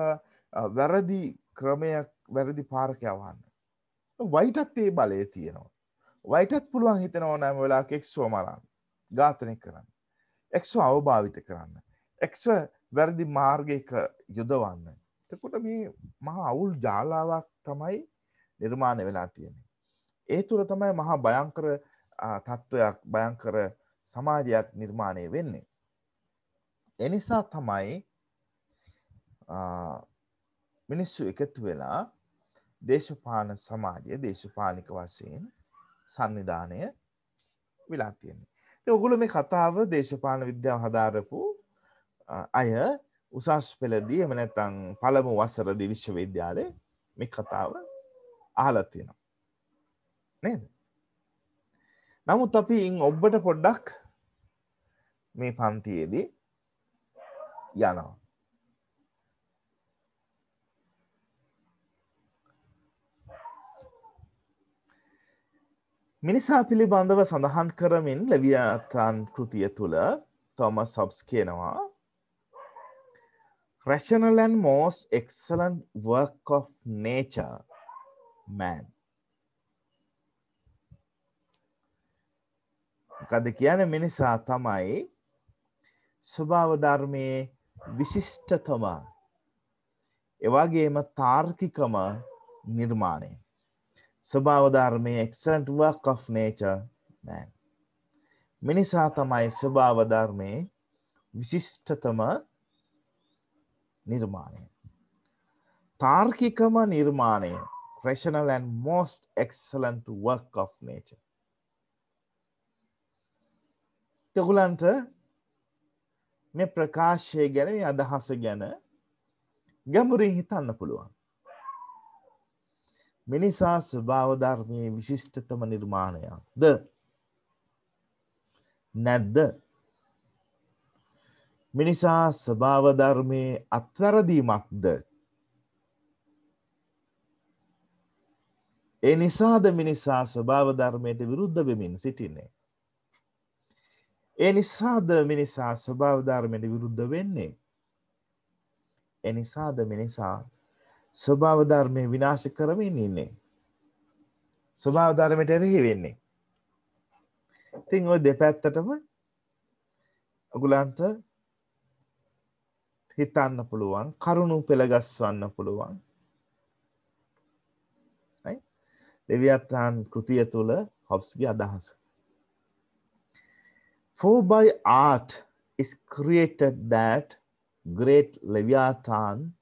වැරදි ක්‍රමයක් වැරදි පාරක යවන්න. y ටත් ඒ බලය තියෙනවා. y ටත් පුළුවන් හිතනවා ඕනෑම වෙලාවක x ව මරන්න, ඝාතනය කරන්න. x ව අවභාවිත කරන්න. x ව වැරදි මාර්ගයක යොදවන්න. එතකොට මේ මහා අවුල් ජාලාවක් තමයි නිර්මාණය වෙලා තියෙන්නේ. ඒ තුළ තමයි මහා භයංකර තත්ත්වයක්, භයංකර සමාජයක් නිර්මාණය වෙන්නේ. ඒ නිසා තමයි මිනිස්සු එකතු වෙලා දේශපාලන සමාජය දේශපාලනික වශයෙන් සංවිධානය වෙලා තියෙන්නේ. ඉතින් ඔයගොල්ලෝ මේ කතාව දේශපාලන විද්‍යාව හදාරපු අය උසස් පෙළදී එහෙම නැත්නම් පළමු වසරේදී විශ්වවිද්‍යාලේ මේ කතාව අහලා තියෙනවා. නේද? නමුත් අපි ඔබට පොඩ්ඩක් මේ පන්තියේදී යනවා. මිනිසා පිළිබඳව සඳහන් කරමින් ලෙවියාතාන් කෘතිය තුල තෝමස් හොබ්ස් කියනවා rational and most excellent work of nature, man. මොකද කියන්නේ මිනිසා තමයි ස්වභාව ධර්මයේ විශිෂ්ටතම ඒ වගේම තාර්කිකම නිර්මාණය. ස්වභාව ධර්මයේ excellent work of nature, man. මිනිසා තමයි ස්වභාව ධර්මයේ විශිෂ්ටතම නිර්මාණය. තාර්කිකම නිර්මාණය. rational and most excellent work of nature. තෙගුලන්ට මේ ප්‍රකාශය ගැන මේ අදහස ගැන ගැඹුරින් හිතන්න පුළුවන්. මිනිසා ස්වභාව ධර්මයේ විශිෂ්ටතම නිර්මාණයක්ද නැද්ද? මිනිසා ස්වභාව ධර්මයේ අත්වැරදීමක්ද? ඒ නිසාද මිනිසා ස්වභාව ධර්මයට විරුද්ධ වෙමින් සිටින්නේ? ඒ නිසාද මිනිසා ස්වභාව ධර්මයට විරුද්ධ වෙන්නේ? ඒ නිසාද මිනිසා ස්වභාව ධර්මය විනාශ කරමින් ඉන්නේ? ස්වභාව ධර්මයට එරෙහි වෙන්නේ? ඉතින් ඔය දෙපැත්තටම ඔයගලන්ට හිතන්න පුළුවන්, කරුණු පෙළගස්වන්න පුළුවන්. right? ලෙවියථාන් කෘතිය තුල හොබ්ස්ගේ අදහස. For by art is created that great Leviathan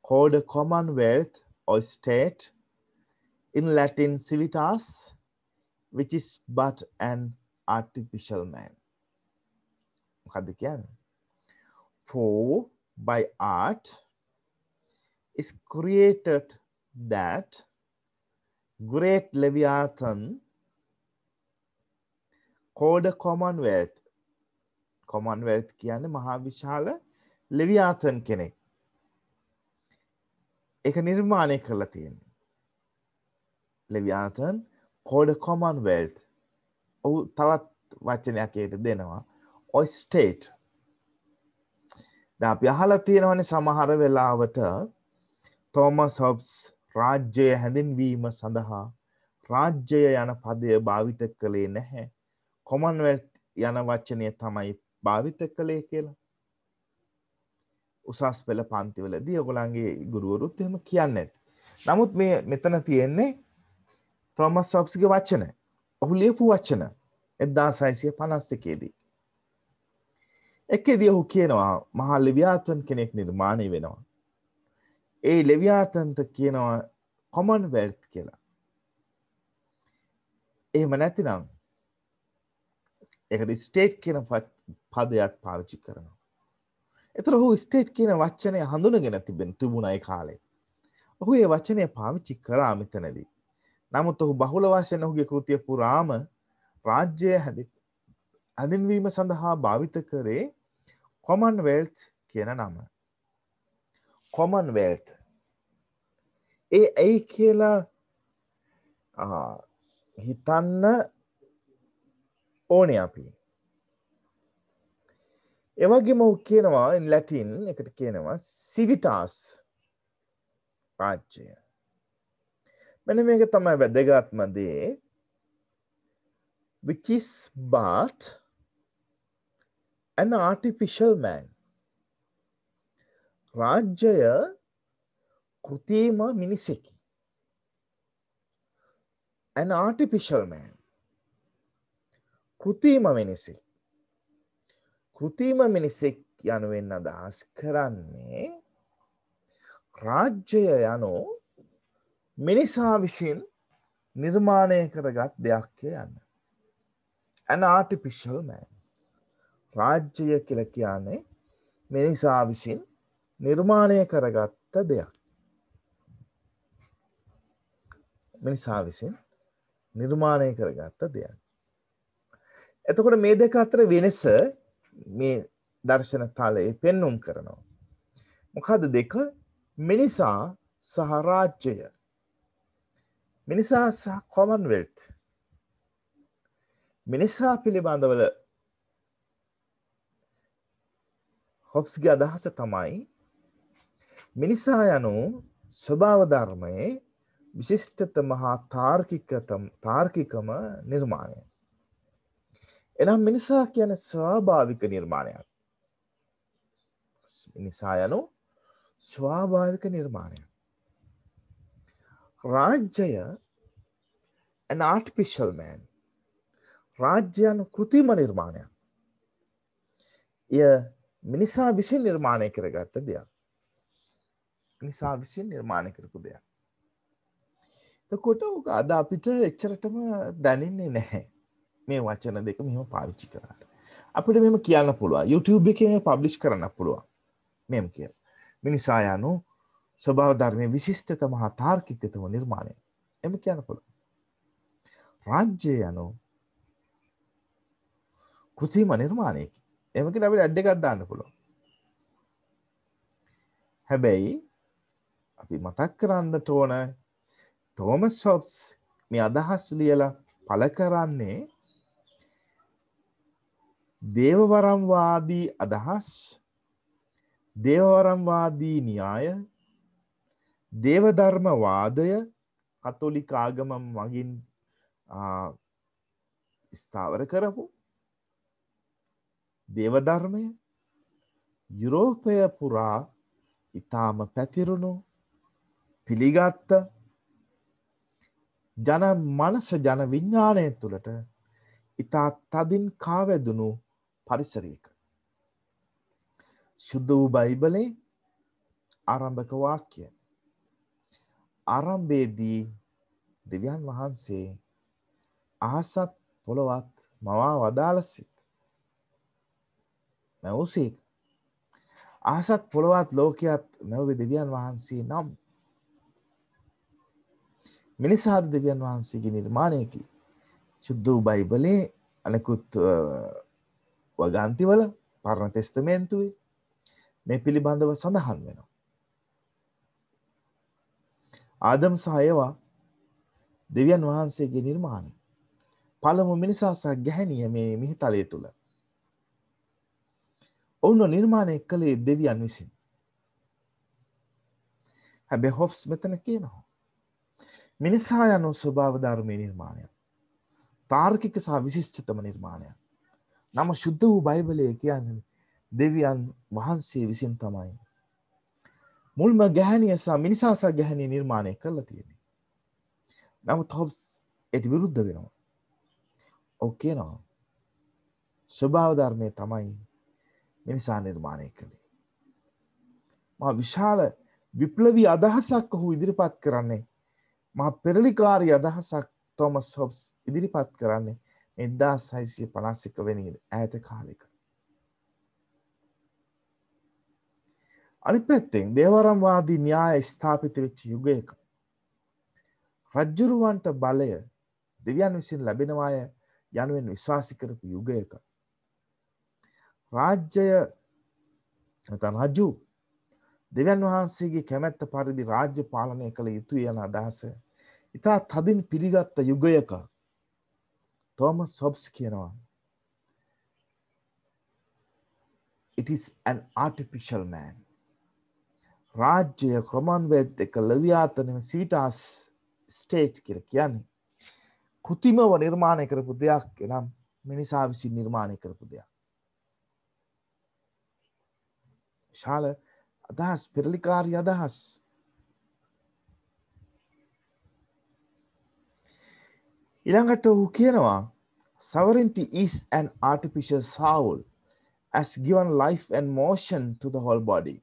called a commonwealth or state, in Latin civitas, which is but an artificial man. මොකද්ද කියන්නේ? For by art is created that great Leviathan called a commonwealth. Commonwealth කියන්නේ මහා විශාල ලෙවියාතන් කෙනෙක්. ඒක නිර්මාණය කරලා තියෙන්නේ. ලෙවියාතන් called a commonwealth. ඔව් තවත් වචනයක් ඒකට දෙනවා. or state. දැන් අපි අහලා තියෙනවනේ සමහර වෙලාවට තෝමස් හොබ්ස් රාජ්‍ය හැඳින්වීම සඳහා රාජ්‍ය යන පදය භාවිත කළේ නැහැ. commonwealth යන වචනය තමයි භාවිත කළේ කියලා. උසස් පෙළ පන්තිවලදී ඔයගොල්ලන්ගේ ගුරුවරුත් එහෙම කියන්නේ නැති. නමුත් මේ මෙතන තියෙන්නේ තෝමස් හොබ්ස්ගේ වචන. ඔහු ලියපු වචන 1651 දී. එකෙදී ඔහු කියනවා මහා ලෙවියාතන් කෙනෙක් නිර්මාණය වෙනවා. ඒ ලෙවියාතන්ට කියනවා commonwealth කියලා. එහෙම නැතිනම් ඒකට state කියන පදයක් පාවිච්චි කරනවා. ඒතර ඔහු state කියන වචනය හඳුනගෙන තිබුණා ඒ කාලේ. ඔහු ඒ වචනය පාවිච්චි කරා මෙතනදී. නමුත් ඔහු බහුල වශයෙන් ඔහුගේ කෘතිය පුරාම රාජ්‍ය හැඳින්වීම සඳහා භාවිත කරේ commonwealth කියන නම. commonwealth. ඒ කියලා හිතන්න ඕනේ අපි. ඒ වගේම ඔහු කියනවා in Latin එකට කියනවා civitas රාජ්‍ය. මෙන්න මේක තමයි වැදගත්ම දේ. which is but an artificial man. රාජ්‍යය කෘත්‍රිම මිනිසෙකි. an artificial man. කෘත්‍රිම මිනිසෙක්. කෘත්‍රිම මිනිසෙක් යනුවෙන් අදහස් කරන්නේ රාජ්‍යය යනු මිනිසා විසින් නිර්මාණය කරගත් දෙයක් යන්න. an artificial man. රාජ්‍යය කියලා කියන්නේ මිනිසා විසින් නිර්මාණය කරගත්ත දෙයක්. මිනිසා විසින් නිර්මාණය කරගත්ත දෙයක්. එතකොට මේ දෙක අතර වෙනස මේ දර්ශන තලයේ පෙන්눔 කරනවා. මොකද්ද දෙක? මිනිසා සහ රාජ්‍යය. මිනිසා සහ commonwealth. මිනිසා පිළිබඳව හොබ්ස්ගේ අදහස තමයි මිනිසා යනු ස්වභාව ධර්මයේ විශිෂ්ටතම හා තාර්කිකම නිර්මාණය. එනම් මිනිසා කියන්නේ ස්වාභාවික නිර්මාණයක්. මිනිසා යනු ස්වාභාවික නිර්මාණයක්. රාජ්‍යය an artificial man. රාජ්‍ය යනු කෘත්‍රිම නිර්මාණයක්. එය මිනිසා විසින් නිර්මාණය කරගත්ත දෙයක්. මිනිසා විසින් නිර්මාණය කරපු දෙයක්. එතකොට අද අපිට එච්චරටම දැනෙන්නේ නැහැ මේ වචන දෙක මෙහෙම පාවිච්චි කරාට. අපිට මෙහෙම කියන්න පුළුවන්. YouTube එකේ මේ පබ්ලිෂ් කරන්න පුළුවන්. මෙහෙම කියන. මිනිසා යනු ස්වභාව ධර්මයේ විශිෂ්ටතම හා තාර්කිකතම නිර්මාණය. එම කියන්න පුළුවන්. රාජ්‍ය යනු කෘතිම නිර්මාණයකි. එම කියලා අපිට ඇඩ් එකක් දාන්න පුළුවන්. හැබැයි අපි මතක් කරන්නට ඕන තෝමස් හොබ්ස් මේ අදහස් ලියලා පළ කරන්නේ දේවවරම්වාදී අදහස්, දේවවරම්වාදී න්‍යාය, දේවධර්මවාදය කතෝලික ආගම මගින් ස්ථාවර කරපු දේවධර්මය යුරෝපය පුරා ඉතාම පැතිරුණු පිළිගත්ත ජන මනස ජන විඥාණය තුළට ඉතා තදින් කාවැදුණු පරිසරයක. ශුද්ධ වූ බයිබලේ ආරම්භක වාක්‍ය ආරම්භයේදී දෙවියන් වහන්සේ අහසත් පොළොවත් මවා වදාළසේක. මැවුසේක. අහසත් පොළොවත් ලෝකයත් මැවුවේ දෙවියන් වහන්සේ නම්. මිනිසාද දෙවියන් වහන්සේගේ නිර්මාණයකි. ශුද්ධ වූ බයිබලේ අනෙකුත් වගන්තිවල පරණ තෙස්තමේන්තුවේ මේ පිළිබඳව සඳහන් වෙනවා. ආදම් සහ ඒවා දෙවියන් වහන්සේගේ නිර්මාණය. පළමු මිනිසා සහ ගැහැණිය මේ මිහිතලය තුල. ඔවුන් නිර්මාණය කළේ දෙවියන් විසින්. හැබැයි හොබ්ස් මෙතන කියනවා මිනිසා යනු ස්වභාව ධර්මයේ නිර්මාණයක්. තාර්කික සහ විශිෂ්ටතම නිර්මාණයක්. නම ශුද්ධ වූ බයිබලයේ කියන්නේ දෙවියන් වහන්සේ විසින් තමයි මුල්ම ගැහැණිය සහ මිනිසා සහ ගැහැණිය නිර්මාණය කරලා තියෙන්නේ. නමුත් හොබ්ස් ඒට විරුද්ධ වෙනවා. ඔව් කියනවා ස්වභාව ධර්මයේ තමයි මිනිසා නිර්මාණය කළේ. මා විශාල විප්ලවී අදහසක් ඔහු ඉදිරිපත් කරන්නේ. මහා පෙරලිකාරී අදහසක් තෝමස් හොබ්ස් ඉදිරිපත් කරන්නේ 1651 වෙනි ඈත කාලෙක. අනිත් පැත්තෙන් දේවරම්වාදී න්‍යාය ස්ථාපිත වෙච්ච යුගයක රජ්ජුරුවන්ට බලය දෙවියන් විසින් ලැබෙනවාය යනුවෙන් විශ්වාස කරපු යුගයක රාජ්‍යය නැත්නම් රජු දෙවියන් වහන්සේගේ කැමැත්ත පරිදි රාජ්‍ය පාලනය කළ යුතුය යන අදහස ඉතා තදින් පිළිගත් යුගයක තෝමස් හොබ්ස් කියනවා it is an artificial man. රාජ්‍ය කොමන්වෙල්ත් එක ලෙවියාතන සිවිතාස් ස්ටේට් කියලා කියන්නේ කෘතිමව නිර්මාණය කරපු දෙයක් එනම් මිනිසා විසින් නිර්මාණය කරපු දෙයක්. විශාල අදහස් පෙරලිකාරී අදහස්. ඊළඟට ඔහු කියනවා sovereignty is an artificial soul as given life and motion to the whole body.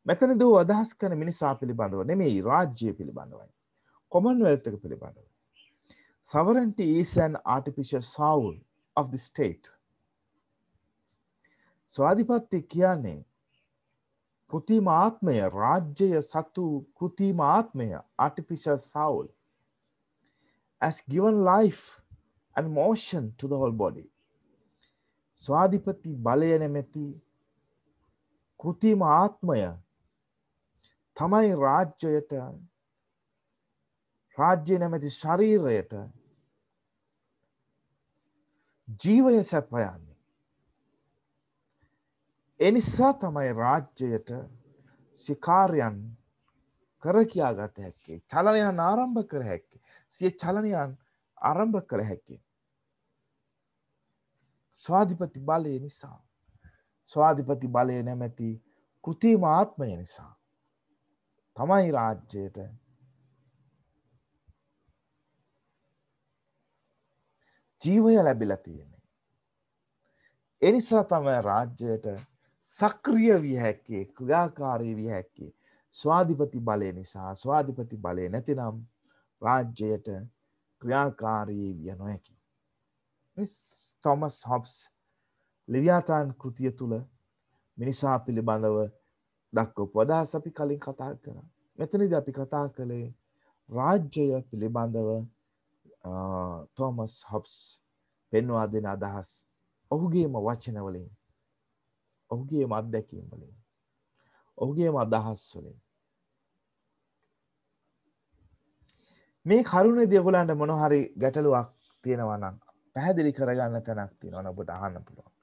මෙතනදී ඔහු අදහස් කරන මිනිසා පිළිබඳව නෙමෙයි රාජ්‍ය පිළිබඳවයි. කොමන්වෙල්ත් එක පිළිබඳව. Sovereignty is an artificial soul of the state. ස්වාධිපත්‍ය කියන්නේ කෘතිම ආත්මය රාජ්‍යය සතු කෘතිම ආත්මය artificial soul as given life and motion to the whole body. ස්වාධිපති බලය නැමැති කෘතිම ආත්මය තමයි රාජ්‍යයට රාජ්‍ය නැමැති ශරීරයට ජීවය සැපයන්නේ. ඒ නිසා තමයි රාජ්‍යයට ශිකාරයන් කර කියාගත හැක්කේ. චලනයන් ආරම්භ කර හැක්කේ. සිය චලනයන් ආරම්භ කළ හැක්කේ. ස්වාධිපති බලය නිසා. ස්වාධිපති බලය නැමැති කෘතිම ආත්මය නිසා තමයි රාජ්‍යයට ජීවය ලැබිලා තියෙන්නේ. ඒ නිසා තමයි රාජ්‍යයට සක්‍රිය විය හැක්කේ, ක්‍රියාකාරී විය හැක්කේ ස්වාධිපති බලය නිසා. ස්වාධිපති බලය නැතිනම් රාජ්‍යයට ක්‍රියාකාරී විය නොහැකි. තොමස් හොබ්ස් ලෙවියාතාන් කෘතිය තුල මිනිසා පිළිබඳව දක්වපු අදහස් අපි කලින් කතා කරා. මෙතනදී අපි කතා කළේ රාජ්‍යය පිළිබඳව තොමස් හොබ්ස් පෙන්වා දෙන අදහස් ඔහුගේම වචන වලින්, ඔහුගේම අත්දැකීම් වලින්, ඔහුගේම අදහස් වලින්. මේ කරුණේදී ඔයගොල්ලන්ට මොන හරි ගැටලුවක් තියෙනවා නම් පැහැදිලි කරගන්න තැනක් තියෙනවා නම් ඔබට අහන්න පුළුවන්.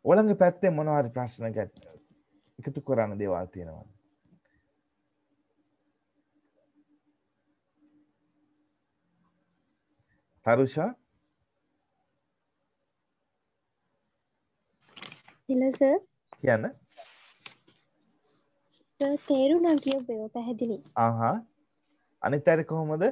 ඔයගොල්ලන්ගේ පැත්තෙන් මොන හරි ප්‍රශ්න එකතු කරන්න දේවල් තියෙනවද? තරුෂා hello sir කියන්න. sir තේරුණා කියපේ පැහැදිලි. අනිත් අය කොහොමද?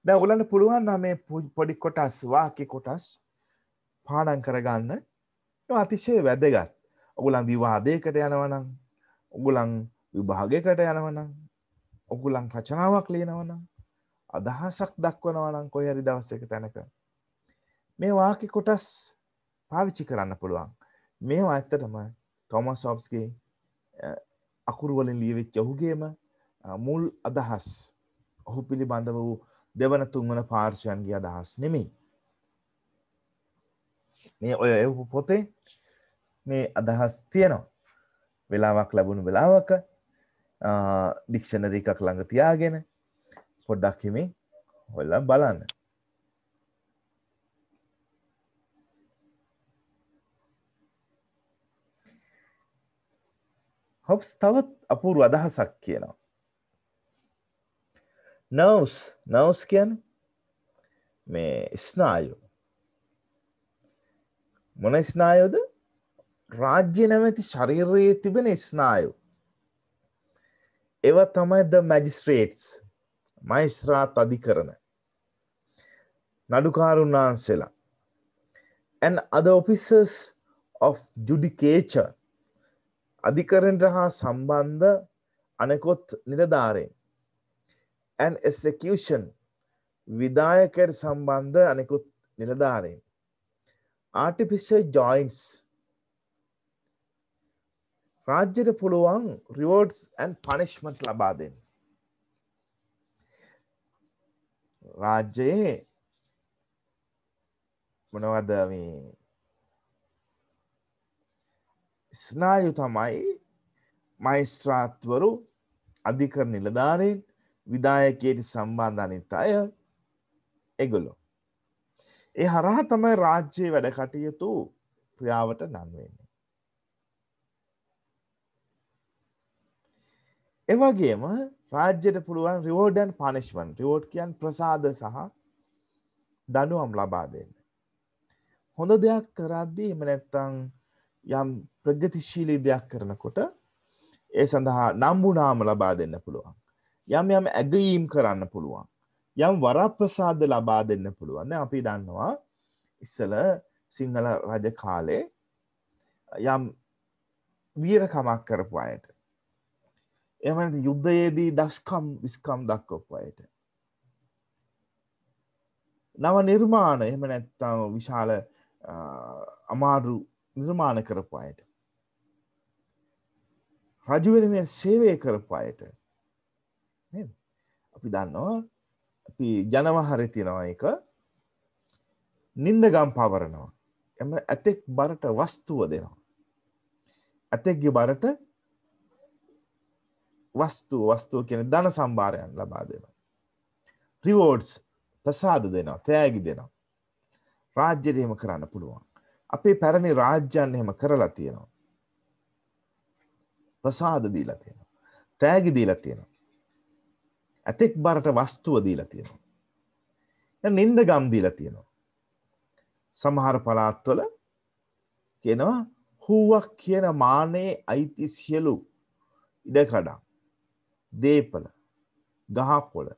දැන් ඔයගලන්ට පුළුවන් නම් මේ පොඩි කොටස් වාක්‍ය කොටස් පාඩම් කරගන්න. ඒක අතිශය වැදගත්. ඔයගලන් විවාදයකට යනවා නම්, ඔයගලන් විභාගයකට යනවා නම්, ඔයගලන් රචනාවක් ලියනවා නම්, අදහසක් දක්වනවා නම් කොයි හරි දවසක තැනක මේ වාක්‍ය කොටස් පාවිච්චි කරන්න පුළුවන්. මේවා ඇත්තටම තොමස් හොබ්ස්ගේ අකුරු වලින් ලියවිච්ච ඔහුගේම මුල් අදහස්. ඔහු පිළිබඳව වූ දෙවන තුන්වන පාර්ශ්වයන්ගේ අදහස් නෙමෙයි. මේ ඔය පොතේ මේ අදහස් තියෙනවා. වෙලාවක් ලැබුණු වෙලාවක ඩික්ෂනරි එකක් ළඟ තියාගෙන පොඩ්ඩක් හිමින් හොයලා බලන්න. හොබ්ස් තවත් අපූර්ව අදහසක් කියනවා. නර්ව්ස් කියන්නේ මේ ස්නායු. මොන ස්නායුද? රාජ්‍ය නැමැති ශරීරයේ තිබෙන ස්නායු. ඒවා තමයි the magistrates, මහේස්ත්‍රාත් අධිකරණ, නඩුකාරුන් වහන්සේලා and other officers of judicature, අධිකරණයට හා සම්බන්ධ අනෙකුත් නිලධාරීන්, and execution, විධායකයට සම්බන්ධ අනෙකුත් නිලධාරීන්, artificial joints, රාජ්‍යයට පුළුවන් rewards and punishment ලබා දෙන්න. රාජ්‍යයේ මොනවද මේ ස්නායු තමයි මහේස්ත්‍රාත්වරු, අධිකරණ නිලධාරීන්, විධායකයට සම්බන්ධ අනිත් අය, ඒගොල්ලෝ. ඒ හරහා තමයි රාජ්‍යයේ වැඩ කටයුතු ක්‍රියාවට නම් වෙන්නේ. ඒ වගේම රාජ්‍යයට පුළුවන් reward and punishment. reward කියන්නේ ප්‍රසාද සහ දඬුවම් ලබා දෙන්න. හොඳ දෙයක් කරද්දී එහෙම නැත්නම් යම් ප්‍රගතිශීලී දෙයක් කරනකොට ඒ සඳහා නම්බුනාම ලබා දෙන්න පුළුවන්. යම් ඇගයීම් කරන්න පුළුවන්. යම් වරප්‍රසාද ලබා දෙන්න පුළුවන්. දැන් අපි දන්නවා ඉස්සල සිංහල රජ කාලේ යම් වීරකමක් කරපු අයට, එහෙම නැත්නම් යුද්ධයේදී දස්කම් විස්කම් දක්වපු අයට, නව නිර්මාණ එහෙම නැත්නම් විශාල අමාරු නිර්මාණ කරපු අයට, රජු වෙනුවෙන් සේවය කරපු අයට නේද? අපි දන්නවා අපි ජනවහරේ තියනවා එක නින්දගම් පවරනවා. එම ඇතෙක් බරට වස්තුව දෙනවා. ඇතෙක්ගේ බරට වස්තුව කියන්නේ ධන සම්භාරයන් ලබා දෙනවා. රිවෝඩ්ස්, ප්‍රසාද දෙනවා, තෑගි දෙනවා. රාජ්‍යයට එහෙම කරන්න පුළුවන්. අපේ පැරණි රාජ්‍යයන් එහෙම කරලා තියෙනවා. ප්‍රසාද දීලා තියෙනවා. තෑගි දීලා තියෙනවා. ඇතෙක් බරට වස්තුව දීලා තියෙනවා. නින්දගම් දීලා තියෙනවා. සමහර පළාත්වල කියනවා හුවක් කියන මානේ අයිති සියලු ඉඩකඩම්, දීපල, ගහකොළ,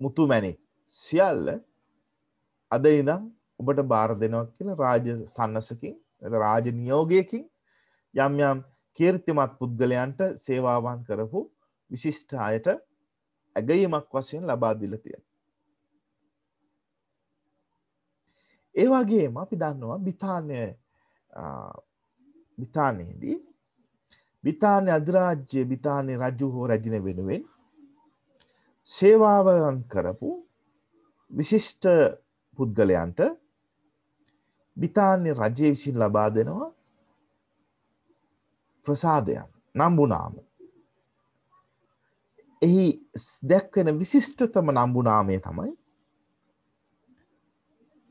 මුතුමැණික් සියල්ල අද ඉඳන් ඔබට බාර දෙනවා කියලා රාජ සන්නසකින් රාජ නියෝගයකින් යම් යම් කීර්තිමත් පුද්ගලයන්ට සේවාවන් කරපු විශිෂ්ට අයට ඇගයීමක් වශයෙන් ලබා දීලා තියෙනවා. ඒ වගේම අපි දන්නවා බිතානයේදී බිතාන්‍ය අධිරාජ්‍ය බිතාන්‍ය රජු හෝ රැජින වෙනුවෙන් සේවාවන් කරපු විශිෂ්ට පුද්ගලයන්ට බිතාන්‍ය රජය විසින් ලබා දෙනවා ප්‍රසාදයන් නම්බුනාම. එහි දැක්වෙන විශිෂ්ටතම නම්බුනාමය තමයි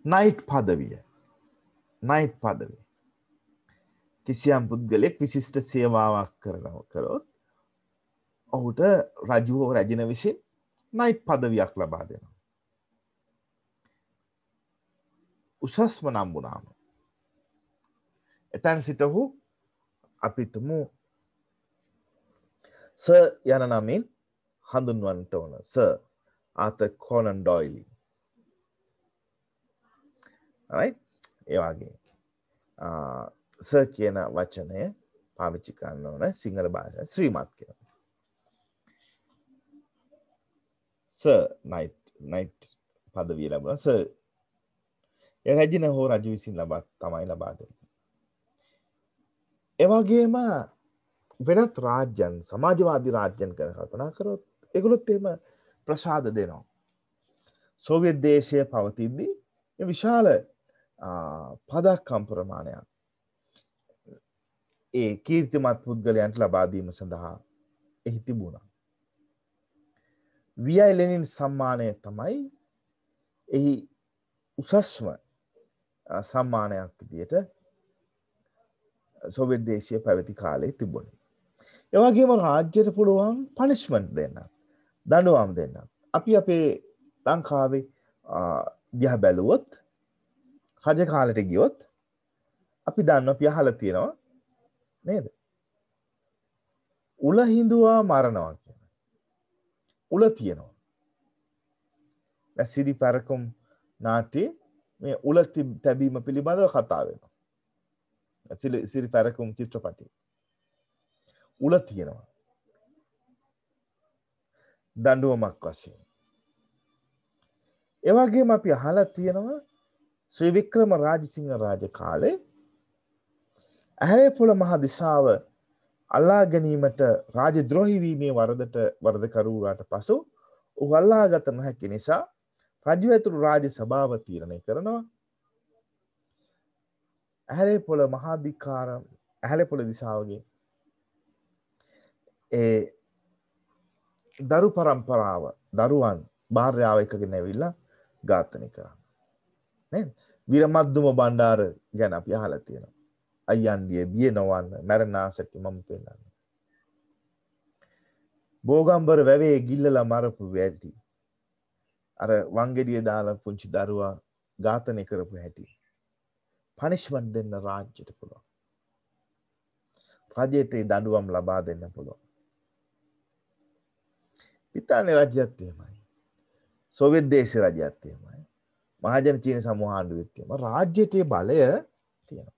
නයිට් පදවිය. නයිට් පදවිය. කිසියම් පුද්ගලෙක් විශිෂ්ට සේවාවක් කරොත් ඔහුට රජු හෝ රැජින විසින් නයිට් පදවියක් ලබා දෙනවා. උසස්ම නම්බුනාම. එතැන් සිට ඔහු අපිතුමු සර් යන නමින් හඳුන්වන්නට ඕන. Sir Arthur Conan Doyle. right? ඒ වගේ සර් කියන වචනය පාවිච්චි කරන්න ඕන සිංහල භාෂාවේ ශ්‍රීමත් කියන. සර් නයිට් පදවිය ලැබුණා. සර් රැජින හෝ රජු විසින් තමයි ලබා දෙන්නේ. ඒ වගේම වෙනත් රාජ්‍යයන් සමාජවාදී රාජ්‍යයන් ගැන කල්පනා කරොත් ඒගොල්ලොත් එහෙම ප්‍රසාද දෙනවා. සෝවියට් දේශය පවතිද්දී විශාල පදක්කම් ප්‍රමාණයක් ඒ කීර්තිමත් පුද්ගලයන්ට ලබා දීම සඳහා එහි තිබුණා. වී.ආයි. ලෙනින් සම්මානය තමයි එහි උසස්ම සම්මානයක් විදියට සෝවියට් දේශය පැවති කාලේ තිබුණේ. ඒ වගේම රාජ්‍යයට පුළුවන් පනිෂ්මන්ට් දෙන්න, දඬුවම් දෙන්න. අපි අපේ ලංකාවේ දිහා බැලුවොත් රජ කාලෙට ගියොත් අපි දන්නවා අපි අහලා තියෙනවා නේද? උල හිඳුවා මරනවා කියන. උල තියෙනවා. දැන් සිරි පැරකුම් නාට්‍යයේ මේ උල තැබීම පිළිබඳව කතා වෙනවා. සිරි පැරකුම් චිත්‍රපටයේ උල තියෙනවා. දඬුවමක් වශයෙන්. ඒ වගේම අපි අහලා තියෙනවා ශ්‍රී වික්‍රම රාජසිංහ රාජ කාලේ ඇහැලේපොළ මහ දිසාව අල්ලා ගැනීමට රාජද්‍රෝහී වීමේ වරදකරුවාට පසු ඔහු අල්ලාගත නොහැකි නිසා රජු ඇතුළු රාජ සභාව තීරණය කරනවා ඇහැලේපොළ දිසාවගේ ඒ දරු පරම්පරාව දරුවන් භාර්යාව එකගෙන ඇවිල්ලා ඝාතනය කරනවා. නේද? විරමද්දුම බණ්ඩාර ගැන අපි අහලා තියෙනවා. අයන්දිය බිය නොවන්න මරණාසකි මම පෙන්නන්නේ. බෝගම්බර වැවේ ගිල්ලලා මරපු වැටි. අර වංගෙඩිය දාලා පුංචි දරුවා ඝාතනය කරපු හැටි. පනිෂ්මන්ට් දෙන්න රාජ්‍යයට පුළුවන්. රජයට දඬුවම් ලබා දෙන්න පුළුවන්. බ්‍රිතාන්‍ය රජයත් එහෙමයි. සෝවියට් දේශ රජයත් එහෙමයි. මහජන චීන සමූහාණ්ඩුවෙත් එහෙමයි. රාජ්‍යයට බලය තියෙනවා.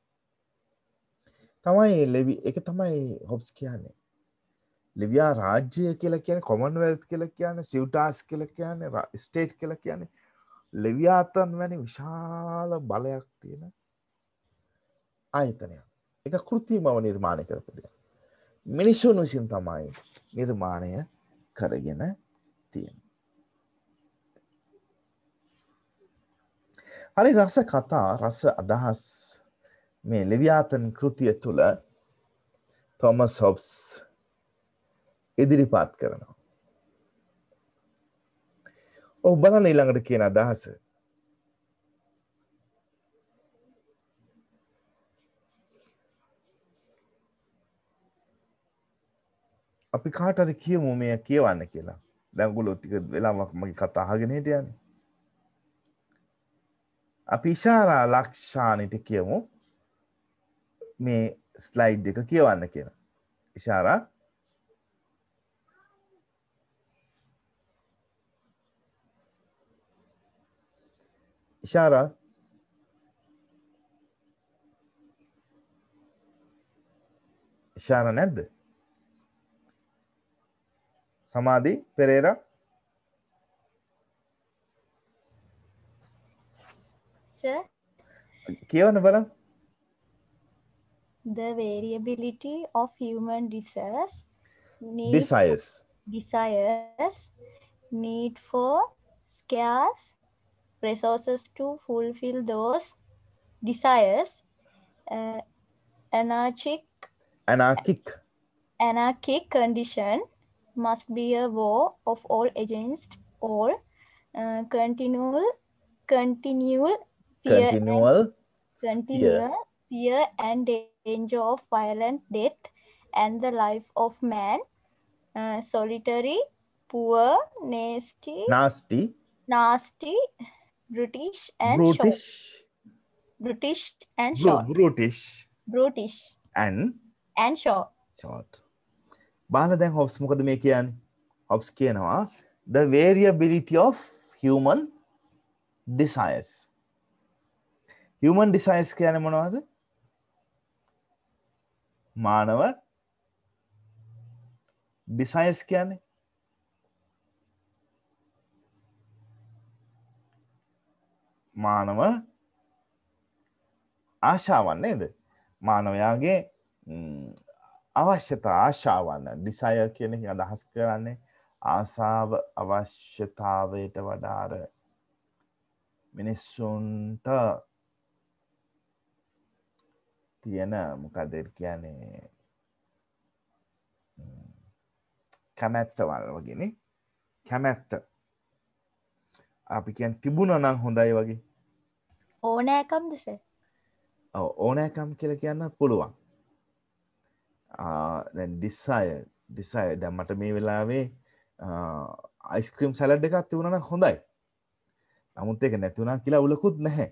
ඒක තමයි හොබ්ස් කියන්නේ. ලිවියා රාජ්‍ය කියලා කියන්නේ කොමන්වෙල්ත් කියලා කියන්නේ සිව්ටාස් කියලා කියන්නේ ස්ටේට් කියලා කියන්නේ ලෙවියාතන් වැනි විශාල බලයක් තියෙන ආයතනයක්. ඒක කෘත්‍රිමව නිර්මාණය කරපු දෙයක්. මිනිසුන් විසින් තමයි නිර්මාණය කරගෙන තියෙන්නේ. හරි රස කතා රස අදහස් මේ ලෙවියාතන් කෘතිය තුළ තොමස් හොබ්ස් ඉදිරිපත් කරනවා. ඔහු බලන්න ඊළඟට කියන අදහස. අපි කාට හරි කියමු මේ කියවන්න කියලා. දැන් ඔයගොල්ලෝ ටික වෙලාවක් මගේ කතා අහගෙන හිටියානේ. අපි ඉෂාරා ලක්ෂානිට කියමු මේ ස්ලයිඩ් එක කියවන්න කියලා. ඉෂාරා ඉෂාරා ඉෂාරා නැද්ද? සමාධි පෙරේරා Sir, කියවන්න බලන්න. the variability of human Desires. desires need for scarce resources to fulfill those desires. Uh, anarchic condition must be a war of all against all, continual fear and danger of violent death, and the life of man, solitary, poor, nasty, brutish and short. බාන දැන් හොබ්ස් මොකද මේ කියන්නේ? හොබ්ස් කියනවා the variability of human desires. human desires කියන්නේ මොනවද? මානව desires කියන්නේ මානව ආශාවන් නේද? මානවයාගේ අවශ්‍යතා ආශාවන් desire කියන එක අදහස් කරන්නේ ආසාව අවශ්‍යතාවයට වඩා අර මිනිස්සුන්ට තියෙන මොකද කියන්නේ කැමැත්ත වගේනේ. කැමැත්ත අපි කියන්නේ තිබුණා නම් හොඳයි වගේ. ඕනෑකම්ද සර්? ඔව් ඕනෑකම් කියලා කියන්න පුළුවන්. දැන් desire දැන් මට මේ වෙලාවේ අයිස්ක්‍රීම් සලාඩ් එකක් තිබුණා නම් හොඳයි. නමුත් ඒක නැති වුණා කියලා උලකුත් නැහැ.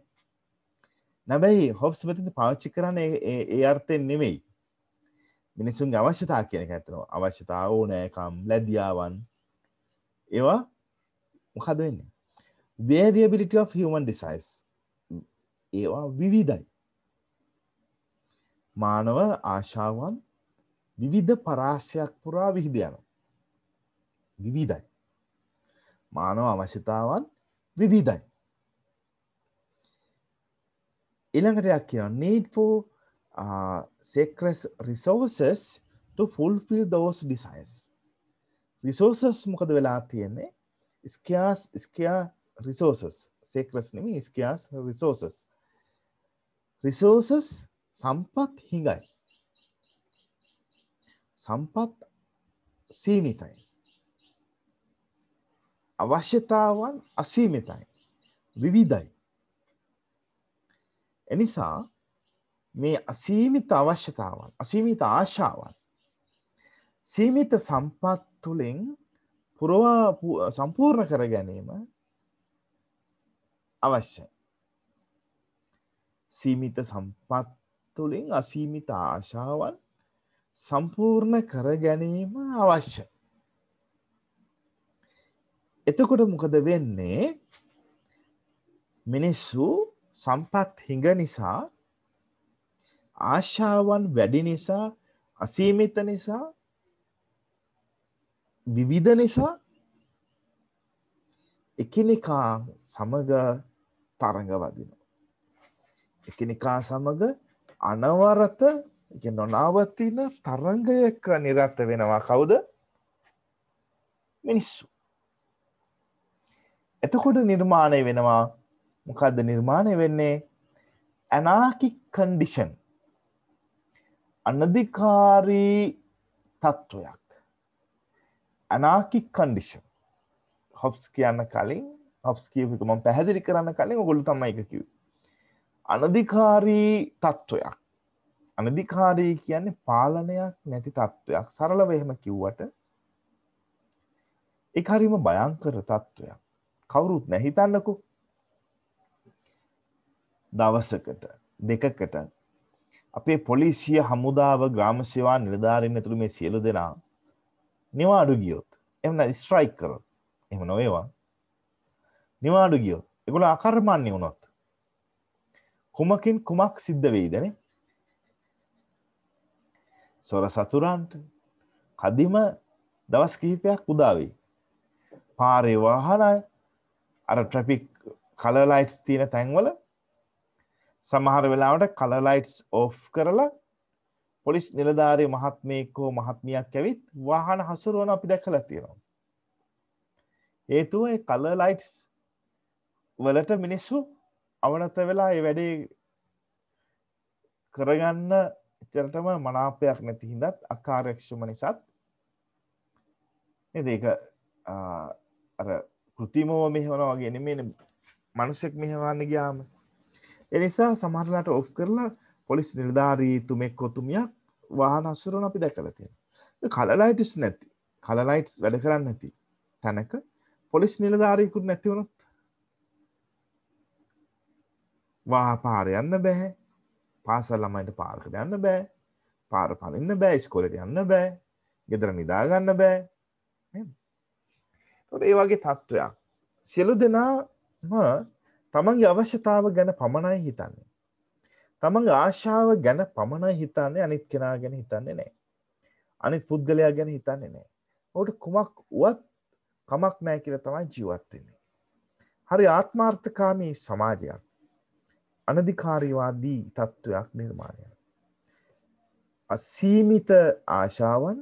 නැබැයි හොබ්ස් මෙතන පාවිච්චි කරන්නේ ඒ අර්ථයෙන් නෙමෙයි. මිනිසුන්ගේ අවශ්‍යතා කියන එක ඇත්තනවා. අවශ්‍යතා ඕනෑකම් ලැබියාවන් ඒවා මොකද වෙන්නේ? variability of human desires. ඒවා විවිධයි. මානව ආශාවන් විවිධ පරාසයක් පුරා විහිද යනවා. විවිධයි. මානව අවශ්‍යතාවන් විවිධයි. ඊළඟට යක් කියනවා need for scarce resources to fulfill those desires. resources මොකද වෙලා තියෙන්නේ? scarce resources. scarce නෙමෙයි scarce resources. resources සම්පත් හිඟයි. සම්පත් සීමිතයි. අවශ්‍යතාවන් අසීමිතයි. විවිධයි. එනිසා මේ අසීමිත අවශ්‍යතාවන්, අසීමිත ආශාවන් සීමිත සම්පත් තුළින් සම්පූර්ණ කර ගැනීම අවශ්‍යයි. සීමිත සම්පත් තුළින් අසීමිත ආශාවන් සම්පූර්ණ කර ගැනීම අවශ්‍යයි. එතකොට මොකද වෙන්නේ? මිනිස්සු සම්පත් හිඟ නිසා, ආශාවන් වැඩි නිසා, අසීමිත නිසා, විවිධ නිසා එකිනෙකා සමග තරඟ වදිනවා. එකිනෙකා සමග අනවරත නොනවතින තරංගයක නිරත වෙනවා. කවුද? මිනිස්සු. එතකොට නිර්මාණය වෙනවා. මොකද්ද නිර්මාණය වෙන්නේ? anarchic condition. අනධිකාරී තත්වයක්. anarchic condition. හොබ්ස් කියන්න කලින් හොබ්ස් කියපු එක මම පැහැදිලි කරන්න කලින් ඔයගොල්ලෝ තමයි ඒක කිව්වේ. අනධිකාරී තත්වයක්. අනධිකාරී කියන්නේ පාලනයක් නැති තත්වයක්. සරලව එහෙම කිව්වට ඒක හරිම භයංකර තත්වයක්. කවුරුත් නැහැ හිතන්නකෝ. දවසකට දෙකකට අපේ පොලිසිය හමුදාව ග්‍රාම සේවා නිලධාරීන් ඇතුළු මේ සියලු දෙනා නිවාඩු ගියොත් එහෙම නැත්නම් ස්ට්‍රයික් කරොත් එහෙම නොවේවා නිවාඩු ගියොත් ඒගොල්ලෝ අකර්මණ්‍ය වුණොත් කුමකින් කුමක් සිද්ධ වෙයිදනේ? සොර සතුරන්ට කදිම දවස් කිහිපයක් උදා වෙයි. පාරේ වාහන අර ට්‍රැෆික් කලර් ලයිට්ස් තියෙන තැන්වල සමහර වෙලාවට කලර් ලයිට්ස් ඔෆ් කරලා පොලිස් නිලධාරී මහත්මයෙක් හෝ මහත්මියක් ඇවිත් වාහන හසුරුවන අපි දැකලා තියෙනවා. හේතුව ඒ කලර් ලයිට්ස් වලට මිනිස්සු අවනත වෙලා ඒ වැඩේ කරගන්න එච්චරටම මනාපයක් නැති හින්දාත් අකාර්යක්ෂම නිසාත් නේද ඒක අර කෘතිමව මෙහෙවනවා වගේ නෙමෙයි මිනිස්සෙක් මෙහෙවන්න ගියාම ඒ නිසා සමහරලාට ඔෆ් කරලා පොලිස් නිලධාරී තුමෙක් කොතුමියක් වාහන හසුරවන අපි දැකලා තියෙනවා. කලර් ලයිට්ස් නැති කලර් ලයිට්ස් වැඩ කරන්නේ නැති තැනක පොලිස් නිලධාරියෙකුත් නැති වුණොත් පාර යන්න බෑ. පාසල් ළමයින්ට පාරකට යන්න බෑ. පාර පනින්න බෑ. ඉස්කෝලේට යන්න බෑ. ගෙදර නිදා ගන්න බෑ. නේද? ඒතකොට ඒ වගේ තත්ත්වයක්. සියලු දෙනාම තමන්ගේ අවශ්‍යතාව ගැන පමණයි හිතන්නේ. තමන්ගේ ආශාව ගැන පමණයි හිතන්නේ. අනිත් කෙනා ගැන හිතන්නේ නැහැ. අනිත් පුද්ගලයා ගැන හිතන්නේ නැහැ. ඔහුට කුමක් වුවත් කමක් නැහැ කියලා තමයි ජීවත් වෙන්නේ. හරි ආත්මාර්ථකාමී සමාජයක්. අනධිකාරීවාදී තත්ත්වයක් නිර්මාණය. අසීමිත ආශාවන්